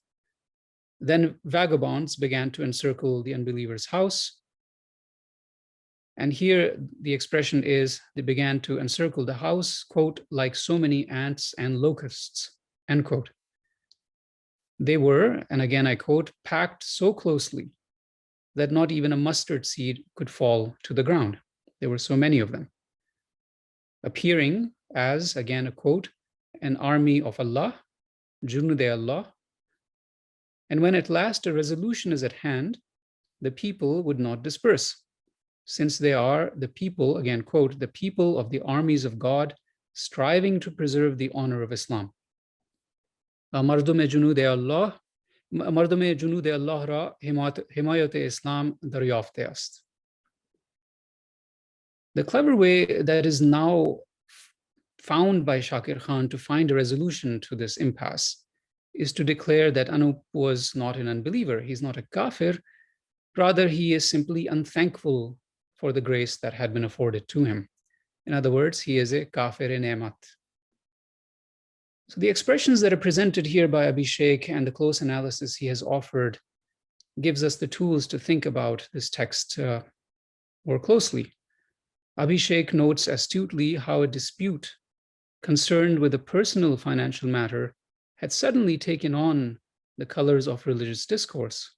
Then vagabonds began to encircle the unbeliever's house. And here the expression is, they began to encircle the house, quote, like so many ants and locusts, end quote. They were, and again I quote, packed so closely that not even a mustard seed could fall to the ground. There were so many of them, appearing as, again a quote, an army of Allah, Junud Allah. And when at last a resolution is at hand, the people would not disperse, since they are the people, again quote, the people of the armies of God, striving to preserve the honor of Islam. Mardum-e Junud Allah ra himayat Islam daryafte ast. The clever way that is now found by Shakir Khan to find a resolution to this impasse is to declare that Anup was not an unbeliever. He's not a kafir. Rather, he is simply unthankful for the grace that had been afforded to him. In other words, he is a kafir-e-ne'mat. So the expressions that are presented here by Abhishek and the close analysis he has offered gives us the tools to think about this text more closely. Abhishek notes astutely how a dispute concerned with a personal financial matter had suddenly taken on the colors of religious discourse.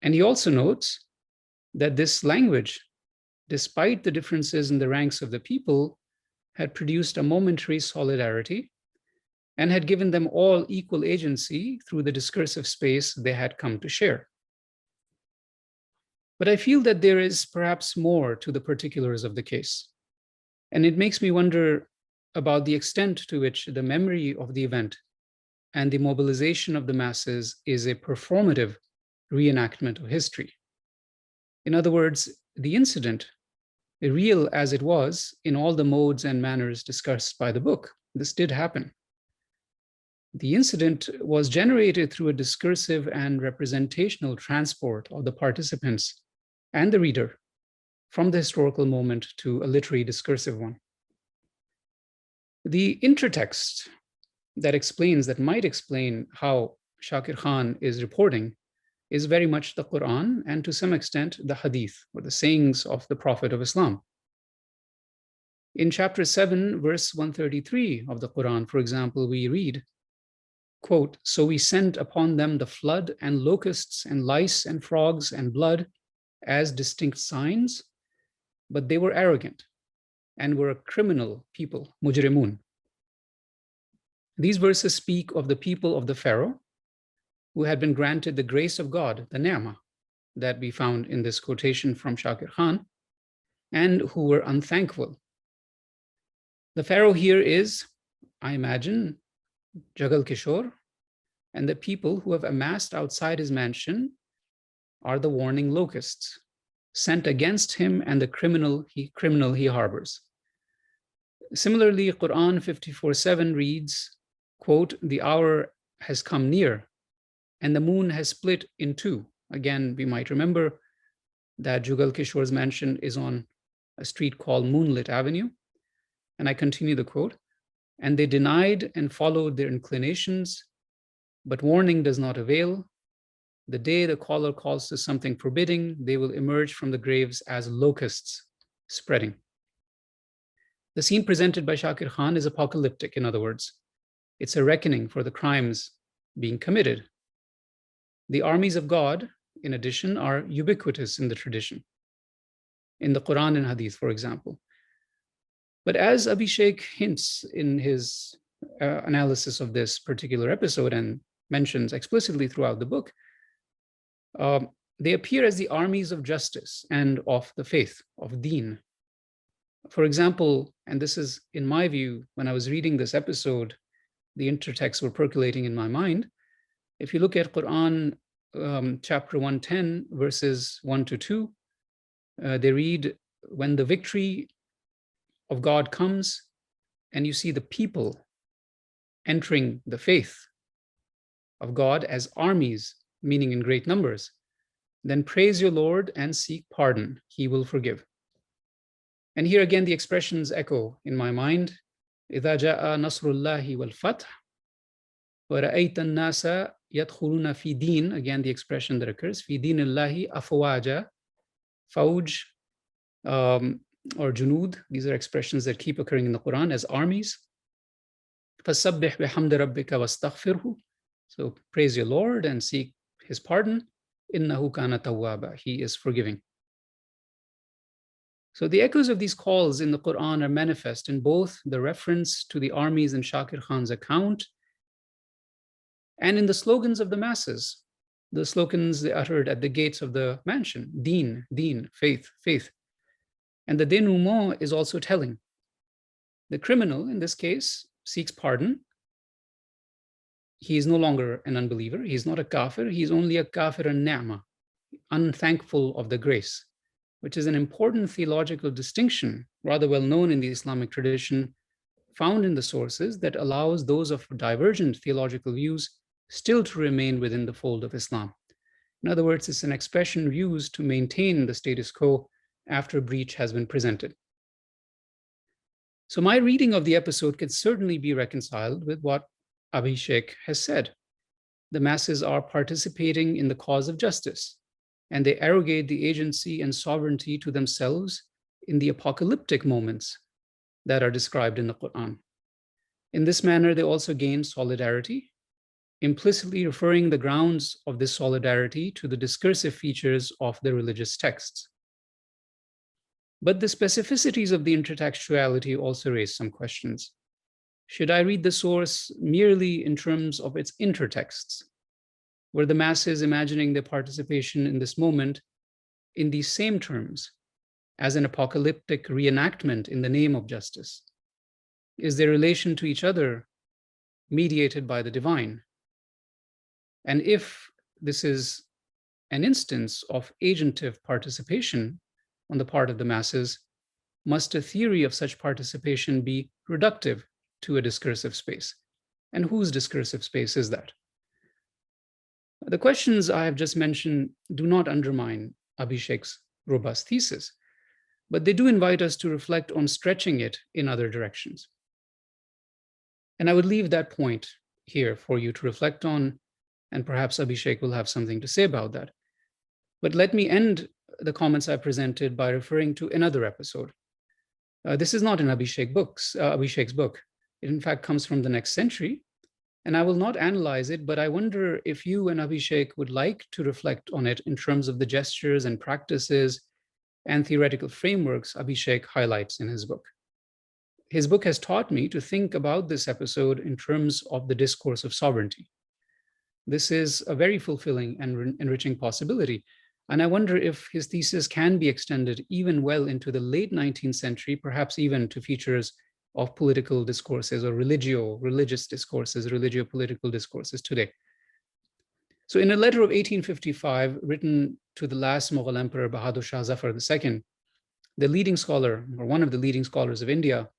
And he also notes that this language, despite the differences in the ranks of the people, had produced a momentary solidarity and had given them all equal agency through the discursive space they had come to share. But I feel that there is perhaps more to the particulars of the case. And it makes me wonder about the extent to which the memory of the event and the mobilization of the masses is a performative reenactment of history. In other words, the incident, real as it was in all the modes and manners discussed by the book, this did happen. The incident was generated through a discursive and representational transport of the participants and the reader from the historical moment to a literary discursive one. The intertext that might explain how Shakir Khan is reporting is very much the Quran and to some extent the Hadith, or the sayings of the Prophet of Islam. In chapter 7, verse 133 of the Quran, for example, we read, quote, so we sent upon them the flood and locusts and lice and frogs and blood as distinct signs, but they were arrogant and were a criminal people, mujrimun. These verses speak of the people of the Pharaoh who had been granted the grace of God, the ni'mah, that we found in this quotation from Shakir Khan, and who were unthankful. The Pharaoh here is, I imagine, Jagal Kishore, and the people who have amassed outside his mansion are the warning locusts sent against him and the criminal he harbors. Similarly, Quran 54:7 reads, quote, the hour has come near and the moon has split in two. Again, we might remember that Jugal Kishore's mansion is on a street called Moonlit Avenue. And I continue the quote, and they denied and followed their inclinations, but warning does not avail. The day the caller calls to something forbidding, they will emerge from the graves as locusts spreading. The scene presented by Shakir Khan is apocalyptic, in other words. It's a reckoning for the crimes being committed. The armies of God, in addition, are ubiquitous in the tradition, in the Quran and Hadith, for example. But as Abhishek hints in his analysis of this particular episode and mentions explicitly throughout the book, they appear as the armies of justice and of the faith, of deen. For example, and this is in my view, when I was reading this episode, the intertexts were percolating in my mind. If you look at Quran chapter 110, verses 1 to 2, they read, when the victory of God comes and you see the people entering the faith of God as armies, meaning in great numbers, then praise your Lord and seek pardon. He will forgive. And here again, the expressions echo in my mind. إِذَا جَاءَ نَصْرُ اللَّهِ وَالْفَتْحِ وَرَأَيْتَ النَّاسَ يَدْخُلُونَ فِي دِينِ, again, the expression that occurs, فِي دِينِ اللَّهِ أَفْوَاجًا, Fauj, or Junud. These are expressions that keep occurring in the Quran as armies. فَسَبِّحْ بِحَمْدِ رَبِّكَ وَاسْتَغْفِرْهُ. So praise your Lord and seek his pardon. إِنَّهُ كَانَ تَوَّابًا. He is forgiving. So the echoes of these calls in the Quran are manifest in both the reference to the armies in Shakir Khan's account and in the slogans of the masses, the slogans they uttered at the gates of the mansion, Deen, Deen, faith, faith. And the denouement is also telling. The criminal, in this case, seeks pardon. He is no longer an unbeliever. He is not a kafir. He is only a kafir an-ni'mah, unthankful of the grace, which is an important theological distinction, rather well known in the Islamic tradition, found in the sources that allows those of divergent theological views still to remain within the fold of Islam. In other words, it's an expression used to maintain the status quo after a breach has been presented. So my reading of the episode can certainly be reconciled with what Abhishek has said. The masses are participating in the cause of justice, and they arrogate the agency and sovereignty to themselves in the apocalyptic moments that are described in the Quran. In this manner, they also gain solidarity, implicitly referring the grounds of this solidarity to the discursive features of the religious texts. But the specificities of the intertextuality also raise some questions. Should I read the source merely in terms of its intertexts? Were the masses imagining their participation in this moment in these same terms as an apocalyptic reenactment in the name of justice? Is their relation to each other mediated by the divine? And if this is an instance of agentive participation on the part of the masses, must a theory of such participation be reductive to a discursive space? And whose discursive space is that? The questions I have just mentioned do not undermine Abhishek's robust thesis, but they do invite us to reflect on stretching it in other directions. And I would leave that point here for you to reflect on, and perhaps Abhishek will have something to say about that. But let me end the comments I presented by referring to another episode. This is not in Abhishek's book. It in fact comes from the next century, and I will not analyze it, but I wonder if you and Abhishek would like to reflect on it in terms of the gestures and practices and theoretical frameworks Abhishek highlights in his book. His book has taught me to think about this episode in terms of the discourse of sovereignty. This is a very fulfilling and enriching possibility. And I wonder if his thesis can be extended even well into the late 19th century, perhaps even to features of political discourses or religious discourses, religio-political discourses today. So in a letter of 1855, written to the last Mughal Emperor, Bahadur Shah Zafar II, the leading scholar, or one of the leading scholars of India,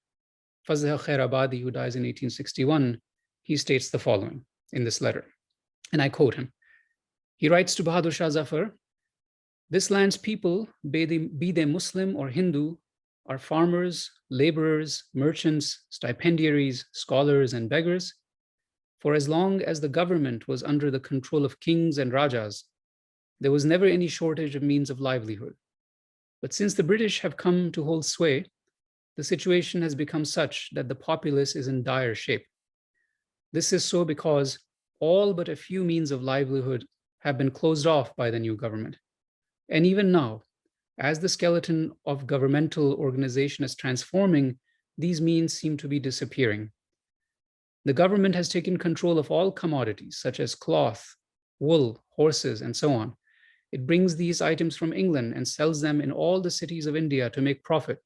Fazl Khairabadi, who dies in 1861, he states the following in this letter, and I quote him. He writes to Bahadur Shah Zafar, "This land's people, be they Muslim or Hindu, are farmers, laborers, merchants, stipendiaries, scholars, and beggars. For as long as the government was under the control of kings and rajas, there was never any shortage of means of livelihood. But since the British have come to hold sway, the situation has become such that the populace is in dire shape. This is so because all but a few means of livelihood have been closed off by the new government. And even now, as the skeleton of governmental organization is transforming, these means seem to be disappearing. The government has taken control of all commodities such as cloth, wool, horses, and so on. It brings these items from England and sells them in all the cities of India to make profit,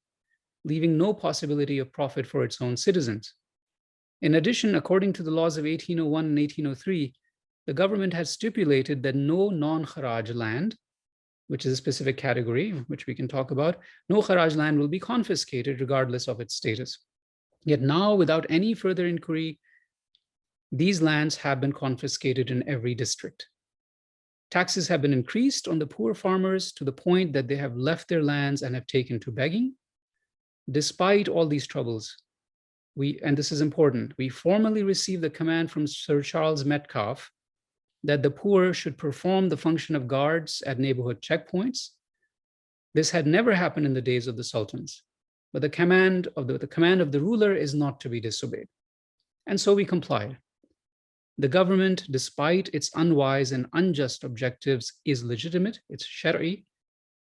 leaving no possibility of profit for its own citizens. In addition, according to the laws of 1801 and 1803, the government has stipulated that no non-Kharaj land, which is a specific category, which we can talk about, no Kharaj land will be confiscated regardless of its status. Yet now, without any further inquiry, these lands have been confiscated in every district. Taxes have been increased on the poor farmers to the point that they have left their lands and have taken to begging. despite all these troubles, and this is important, we formally received the command from Sir Charles Metcalfe that the poor should perform the function of guards at neighborhood checkpoints. This had never happened in the days of the sultans, but the command of the ruler is not to be disobeyed. And so we complied. The government, despite its unwise and unjust objectives, is legitimate, it's shari,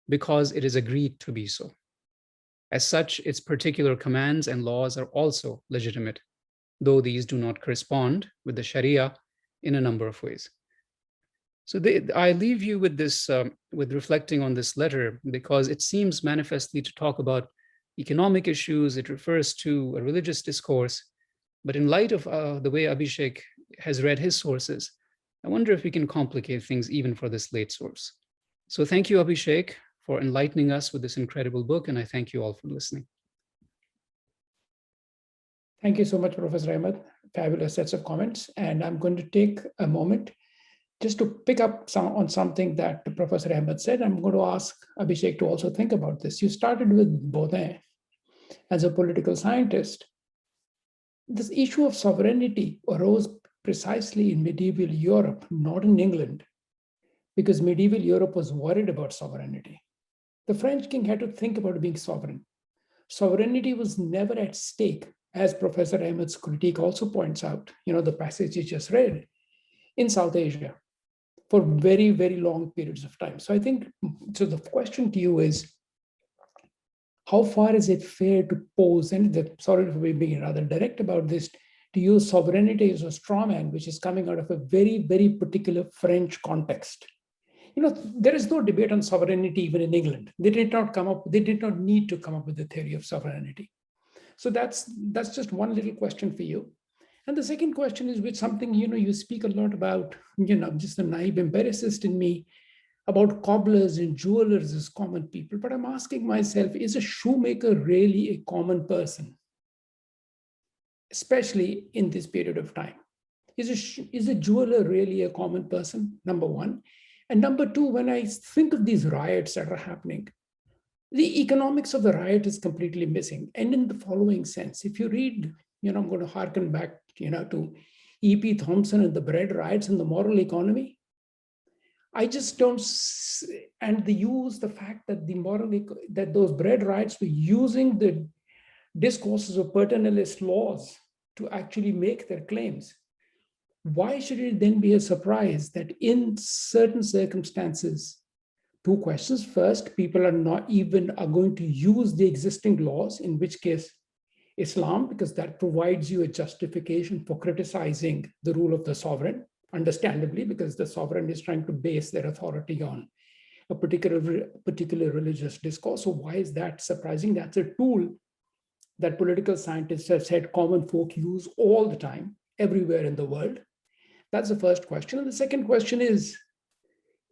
because it is agreed to be so. As such, its particular commands and laws are also legitimate, though these do not correspond with the Sharia in a number of ways. So I leave you with this, with reflecting on this letter, because it seems manifestly to talk about economic issues. It refers to a religious discourse. But in light of the way Abhishek has read his sources, I wonder if we can complicate things even for this late source. So thank you, Abhishek, for enlightening us with this incredible book, and I thank you all for listening. Thank you so much, Professor Ahmed. Fabulous sets of comments. And I'm going to take a moment just to pick up on something that Professor Ahmed said. I'm going to ask Abhishek to also think about this. You started with Baudin as a political scientist. This issue of sovereignty arose precisely in medieval Europe, not in England, because medieval Europe was worried about sovereignty. The French king had to think about being sovereign. Sovereignty was never at stake, as Professor Ahmed's critique also points out, the passage you just read, in South Asia for very, very long periods of time. So I think, so the question to you is, how far is it fair to pose, and sorry for being rather direct about this, to use sovereignty as a straw man, which is coming out of a very, very particular French context. There is no debate on sovereignty even in England. They did not need to come up with the theory of sovereignty. So that's just one little question for you. And the second question is with something, you speak a lot about, just the naive empiricist in me, about cobblers and jewelers as common people. But I'm asking myself, is a shoemaker really a common person? Especially in this period of time. Is a jeweler really a common person? Number one. And number two, when I think of these riots that are happening, the economics of the riot is completely missing. And in the following sense, if you read, I'm going to harken back, to E.P. Thompson and the bread riots and the moral economy. I just don't, and the fact that that those bread riots were using the discourses of paternalist laws to actually make their claims. Why should it then be a surprise that in certain circumstances, two questions. First, people are going to use the existing laws, in which case Islam, because that provides you a justification for criticizing the rule of the sovereign, understandably, because the sovereign is trying to base their authority on a particular religious discourse. So why is that surprising? That's a tool that political scientists have said common folk use all the time, everywhere in the world. That's the first question. And the second question is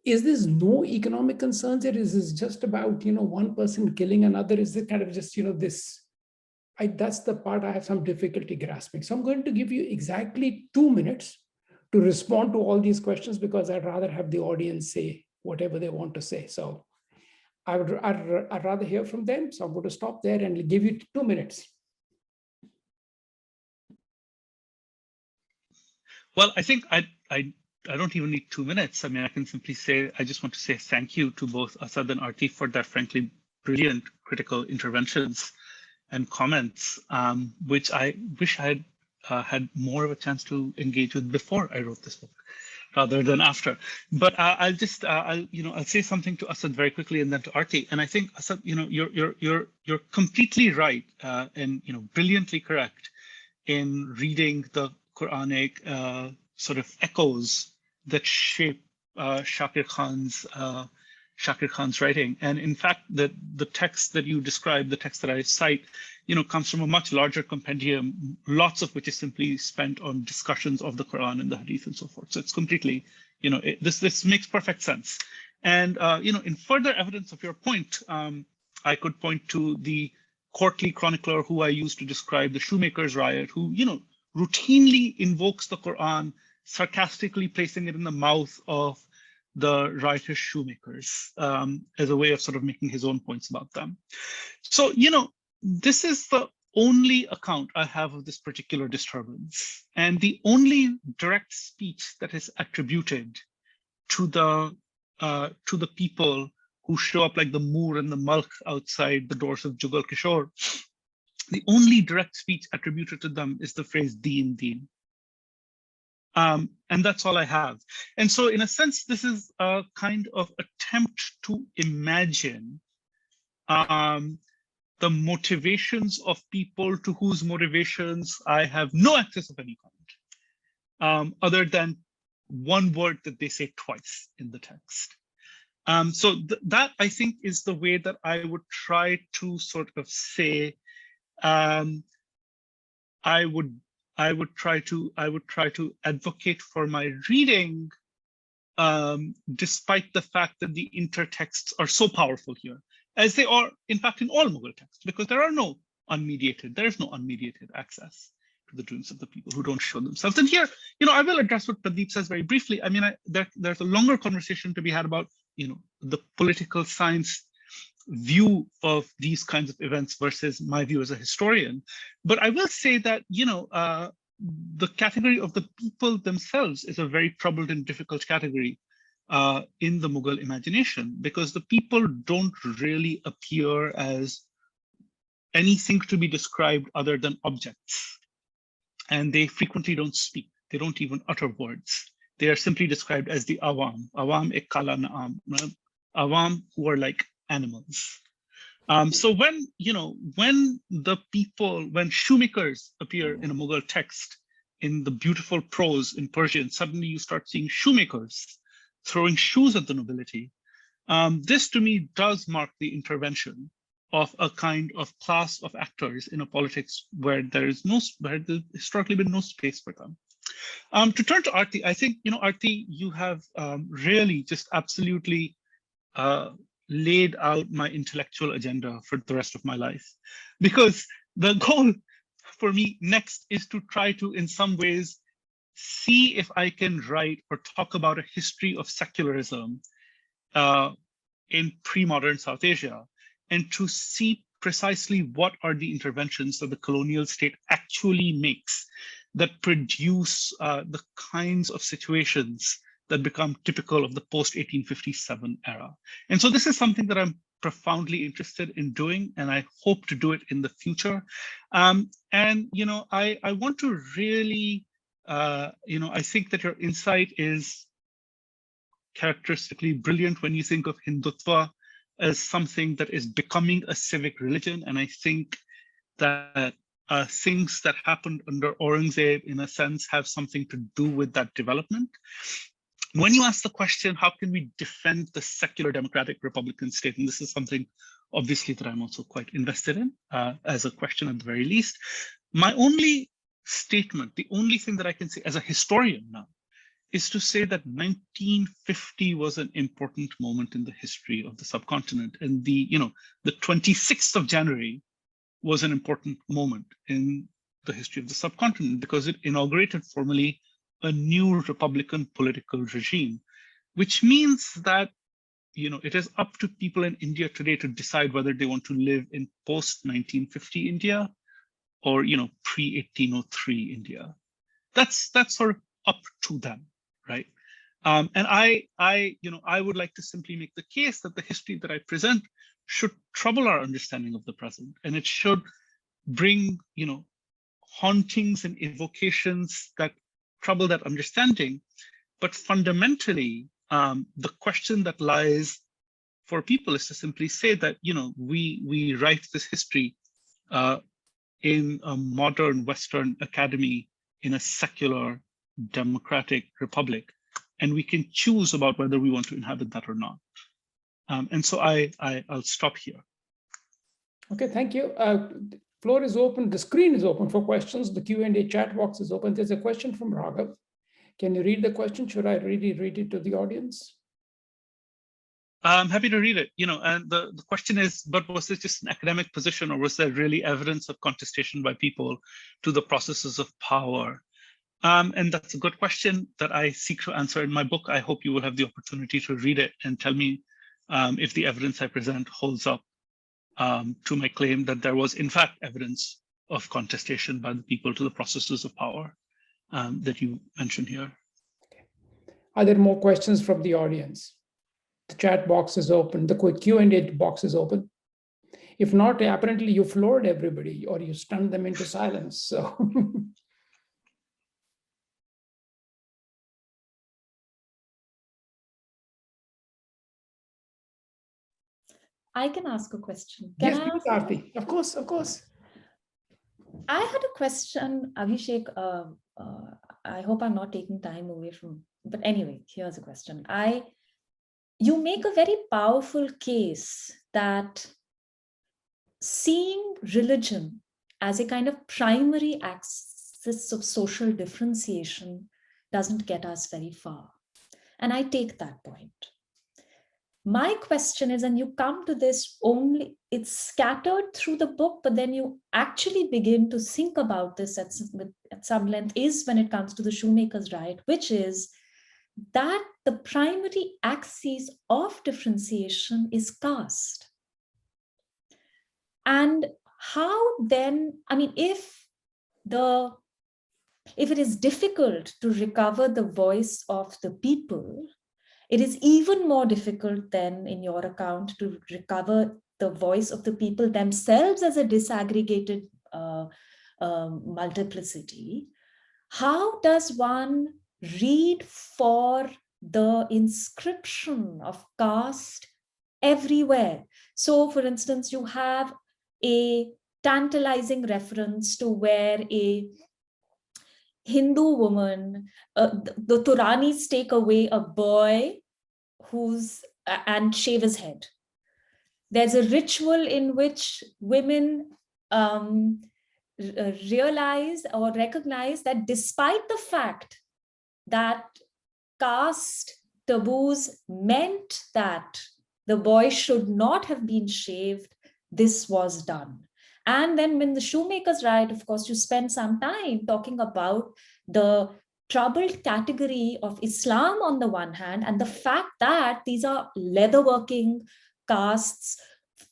this no economic concerns here? Is this just about, one person killing another? Is it kind of just, that's the part I have some difficulty grasping. So I'm going to give you exactly 2 minutes to respond to all these questions, because I'd rather have the audience say whatever they want to say. So I'd rather hear from them. So I'm going to stop there and give you 2 minutes. Well, I think I don't even need 2 minutes. I mean, I can simply say, I just want to say thank you to both Asad and Arti for their frankly brilliant critical interventions and comments, which I wish I had more of a chance to engage with before I wrote this book, rather than after. But I'll say something to Asad very quickly, and then to Arti. And I think, Asad, you're completely right and brilliantly correct in reading the Quranic sort of echoes that shape Shakir Khan's writing. And in fact, the text that you describe, the text that I cite, comes from a much larger compendium, lots of which is simply spent on discussions of the Quran and the Hadith and so forth. So it's completely, this makes perfect sense. And in further evidence of your point, I could point to the courtly chronicler who I used to describe the shoemakers' riot, who routinely invokes the Quran, sarcastically placing it in the mouth of the riotous shoemakers as a way of sort of making his own points about them. So, this is the only account I have of this particular disturbance, and the only direct speech that is attributed to the people who show up like the Moor and the Malk outside the doors of Jugal Kishore. The only direct speech attributed to them is the phrase "Deen, Deen." And that's all I have. And so in a sense, this is a kind of attempt to imagine the motivations of people to whose motivations I have no access of any kind, other than one word that they say twice in the text. So that I think is the way that I would try to sort of say, I would try to advocate for my reading, despite the fact that the intertexts are so powerful here, as they are, in fact, in all Mughal texts, because there is no unmediated access to the doings of the people who don't show themselves. And here, I will address what Pradeep says very briefly. I mean, there's a longer conversation to be had about, the political science view of these kinds of events versus my view as a historian. But I will say that, the category of the people themselves is a very troubled and difficult category in the Mughal imagination, because the people don't really appear as anything to be described other than objects. And they frequently don't speak. They don't even utter words. They are simply described as the awam. Awam ek kala naam. Awam who are like animals. So when shoemakers appear in a Mughal text in the beautiful prose in Persian, suddenly you start seeing shoemakers throwing shoes at the nobility. This to me does mark the intervention of a kind of class of actors in a politics where there's historically been no space for them. To turn to Arti, I think, Arti, you have really just absolutely laid out my intellectual agenda for the rest of my life, because the goal for me next is to try to, in some ways, see if I can write or talk about a history of secularism in pre-modern South Asia, and to see precisely what are the interventions that the colonial state actually makes that produce the kinds of situations that become typical of the post-1857 era. And so this is something that I'm profoundly interested in doing, and I hope to do it in the future. And, I want to really, I think that your insight is characteristically brilliant when you think of Hindutva as something that is becoming a civic religion. And I think that things that happened under Aurangzeb, in a sense, have something to do with that development. When you ask the question, how can we defend the secular democratic Republican state? And this is something, obviously, that I'm also quite invested in as a question at the very least. My only statement, the only thing that I can say as a historian now, is to say that 1950 was an important moment in the history of the subcontinent. And the 26th of January was an important moment in the history of the subcontinent, because it inaugurated formally a new Republican political regime, which means that it is up to people in India today to decide whether they want to live in post-1950 India or pre-1803 India. That's sort of up to them, right? And I would like to simply make the case that the history that I present should trouble our understanding of the present, and it should bring hauntings and evocations that trouble that understanding. But fundamentally, the question that lies for people is to simply say that we write this history in a modern Western academy in a secular democratic republic, and we can choose about whether we want to inhabit that or not. And so I'll stop here. Okay, thank you. Floor is open. The screen is open for questions. The Q&A chat box is open. There's a question from Raghav. Can you read the question? Should I really read it to the audience? I'm happy to read it. And the question is, but was this just an academic position, or was there really evidence of contestation by people to the processes of power? And that's a good question that I seek to answer in my book. I hope you will have the opportunity to read it and tell me if the evidence I present holds up. to my claim that there was in fact evidence of contestation by the people to the processes of power that you mentioned here. Are there more questions from the audience? The chat box is open. The quick Q&A box is open. If not, apparently you floored everybody or you stunned them into silence. So I can ask a question. yes, please, Aarti. Of course, of course. I had a question, Abhishek. I hope I'm not taking time away from, but anyway, here's a question. You make a very powerful case that seeing religion as a kind of primary axis of social differentiation doesn't get us very far. And I take that point. My question is, and you come to this only, it's scattered through the book, but then you actually begin to think about this at some length, is when it comes to the shoemaker's right, which is that the primary axis of differentiation is caste. And how then, I mean, if it is difficult to recover the voice of the people, it is even more difficult then in your account to recover the voice of the people themselves as a disaggregated multiplicity. How does one read for the inscription of caste everywhere? So, for instance, you have a tantalizing reference to where a Hindu woman, the Turanis take away a boy and shave his head. There's a ritual in which women realize or recognize that despite the fact that caste taboos meant that the boy should not have been shaved, this was done. And then when the shoemaker's right, of course, you spend some time talking about the troubled category of Islam on the one hand, and the fact that these are leatherworking castes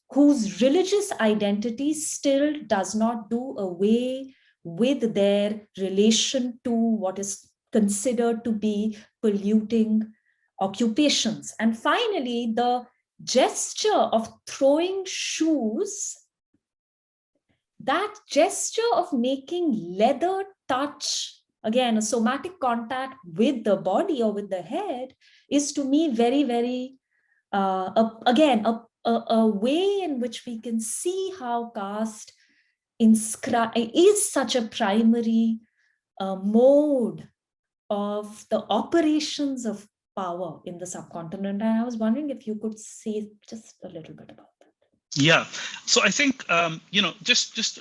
whose religious identity still does not do away with their relation to what is considered to be polluting occupations. And finally, the gesture of throwing shoes, that gesture of making leather touch, again, a somatic contact with the body or with the head, is to me very, very, again, a way in which we can see how caste is such a primary mode of the operations of power in the subcontinent. And I was wondering if you could say just a little bit about that. Yeah, so I think, just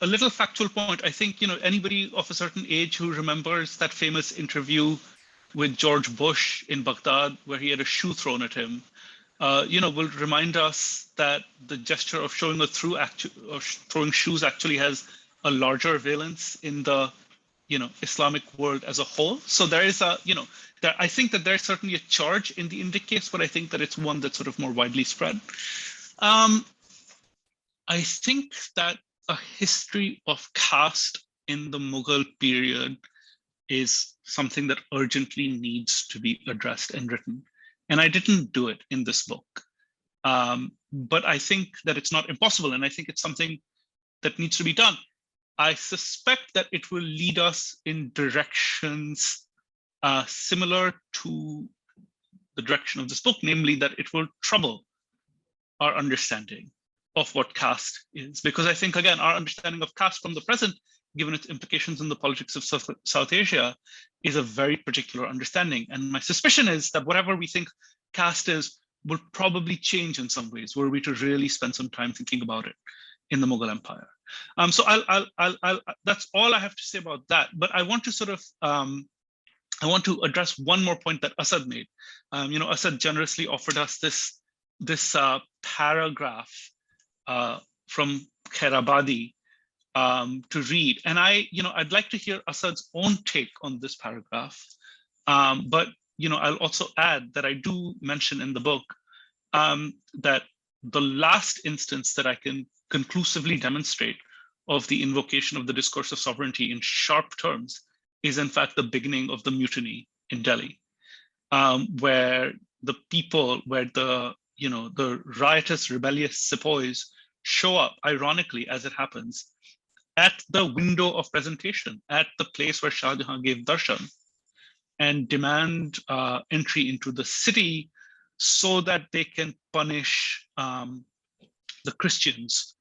a little factual point. I think, anybody of a certain age who remembers that famous interview with George Bush in Baghdad, where he had a shoe thrown at him, will remind us that the gesture of showing or throwing shoes actually has a larger valence in the, Islamic world as a whole. So there is I think that there's certainly a charge in the Indic case, but I think that it's one that's sort of more widely spread. I think that a history of caste in the Mughal period is something that urgently needs to be addressed and written. And I didn't do it in this book. But I think that it's not impossible. And I think it's something that needs to be done. I suspect that it will lead us in directions similar to the direction of this book, namely that it will trouble our understanding of what caste is. Because I think, again, our understanding of caste from the present, given its implications in the politics of South Asia, is a very particular understanding. And my suspicion is that whatever we think caste is will probably change in some ways, were we to really spend some time thinking about it in the Mughal Empire. So that's all I have to say about that. But I want to sort of, I want to address one more point that Asad made. Asad generously offered us this paragraph from Khairabadi to read. And I'd like to hear Asad's own take on this paragraph. But I'll also add that I do mention in the book that the last instance that I can conclusively demonstrate of the invocation of the discourse of sovereignty in sharp terms is in fact the beginning of the mutiny in Delhi, where the people, where the riotous, rebellious sepoys show up, ironically, as it happens, at the window of presentation, at the place where Shah Jahan gave darshan, and demand entry into the city so that they can punish the Christians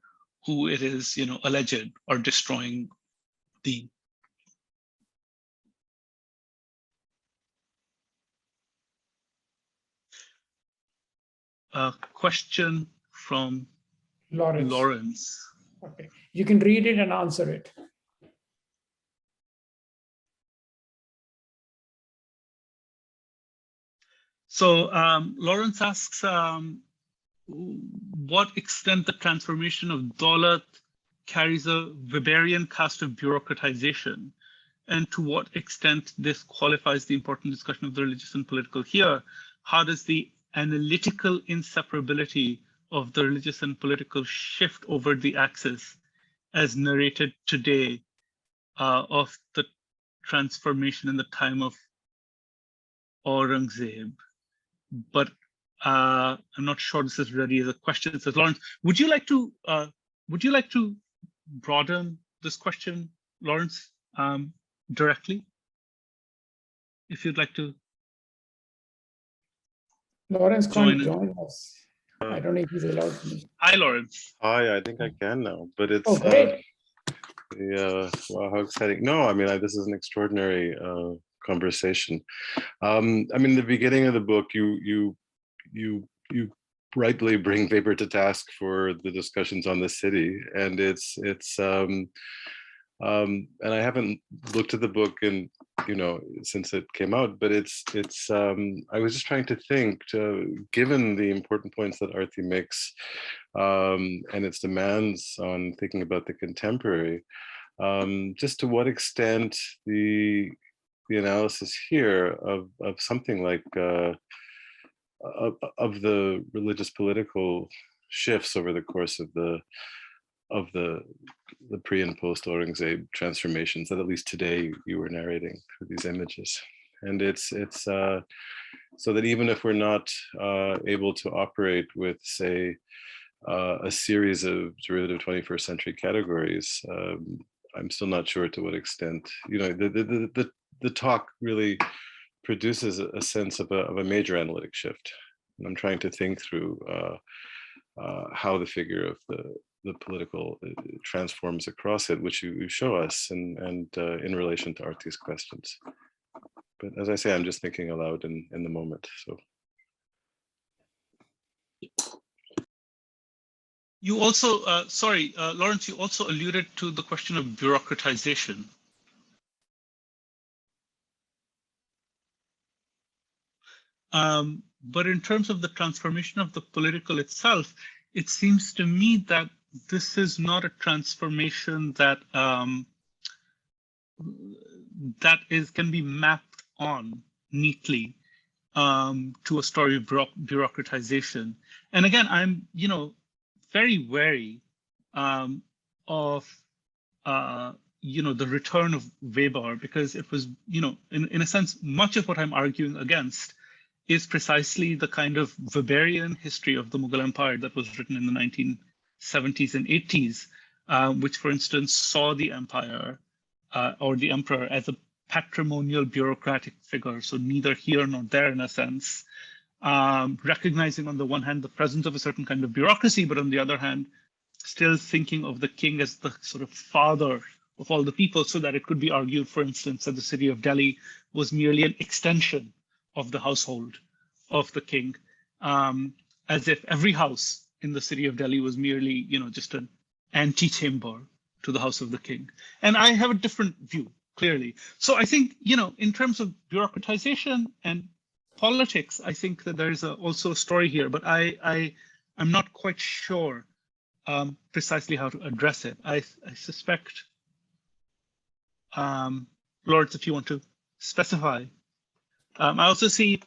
who it is, alleged are destroying the. A question from Lawrence. Okay, you can read it and answer it. So Lawrence asks, what extent the transformation of Daulat carries a Weberian cast of bureaucratization, and to what extent this qualifies the important discussion of the religious and political here? How does the analytical inseparability of the religious and political shift over the axis, as narrated today, of the transformation in the time of Aurangzeb? But I'm not sure this is ready as a question. It says, Lawrence, would you like to broaden this question, Lawrence, directly? If you'd like to. Lawrence can't join us. I don't know if he's allowed to. Hi, Lawrence. Hi, I think I can now, but it's great. Wow, how exciting! No, I mean this is an extraordinary conversation. I mean, the beginning of the book, you rightly bring Weber to task for the discussions on the city, and and I haven't looked at the book in since it came out, but I was just trying to think, given the important points that Arti makes and its demands on thinking about the contemporary, just to what extent the analysis here of something like of the religious political shifts over the course of the pre and post Aurangzeb transformations that at least today you were narrating through these images. And it's so that even if we're not able to operate with, say, a series of derivative 21st century categories, I'm still not sure to what extent, the talk really produces a sense of a major analytic shift. And I'm trying to think through how the figure of the political transforms across it, which you show us, and in relation to Arti's questions. But as I say, I'm just thinking aloud in the moment. So. You also, Lawrence, you also alluded to the question of bureaucratization. But in terms of the transformation of the political itself, it seems to me that this is not a transformation that can be mapped on neatly to a story of bureaucratization. And again, I'm very wary of the return of Weber, because it was in a sense much of what I'm arguing against is precisely the kind of Weberian history of the Mughal Empire that was written in the 1970s and 80s, which, for instance, saw the empire or the emperor as a patrimonial bureaucratic figure, so neither here nor there in a sense, recognizing on the one hand the presence of a certain kind of bureaucracy, but on the other hand, still thinking of the king as the sort of father of all the people, so that it could be argued, for instance, that the city of Delhi was merely an extension of the household of the king, as if every house in the city of Delhi was merely, just an antechamber to the house of the king. And I have a different view, clearly. So I think, in terms of bureaucratization and politics, I think that there is also a story here, but I'm not quite sure precisely how to address it. I suspect, Lawrence, if you want to specify. I also see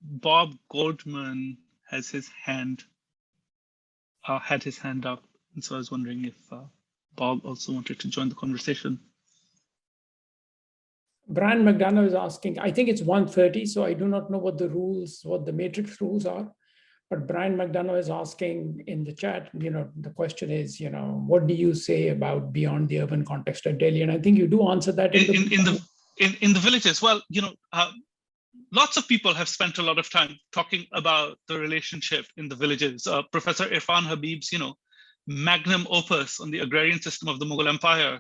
Bob Goldman has his hand had his hand up, and so I was wondering if Bob also wanted to join the conversation. Brian McDonough is asking, I think it's 1:30, so I do not know what the matrix rules are. But Brian McDonough is asking in the chat, the question is, what do you say about beyond the urban context of Delhi? And I think you do answer that in the villages. Well, lots of people have spent a lot of time talking about the relationship in the villages. Professor Irfan Habib's, magnum opus on the agrarian system of the Mughal Empire,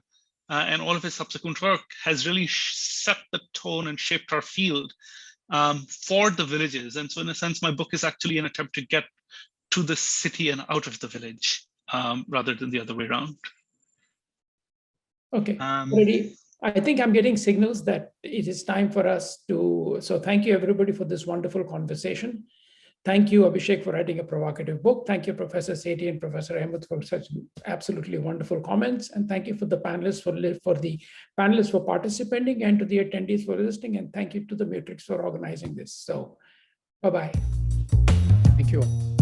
and all of his subsequent work has really set the tone and shaped our field for the villages. And so in a sense, my book is actually an attempt to get to the city and out of the village rather than the other way around. Okay, ready. I think I'm getting signals that it is time for us to, so thank you everybody for this wonderful conversation. Thank you, Abhishek, for writing a provocative book. Thank you, Professor Sethi and Professor Ahmed for such absolutely wonderful comments. And thank you for the panelists for participating, and to the attendees for listening. And thank you to the Matrix for organizing this. So, bye-bye. Thank you all.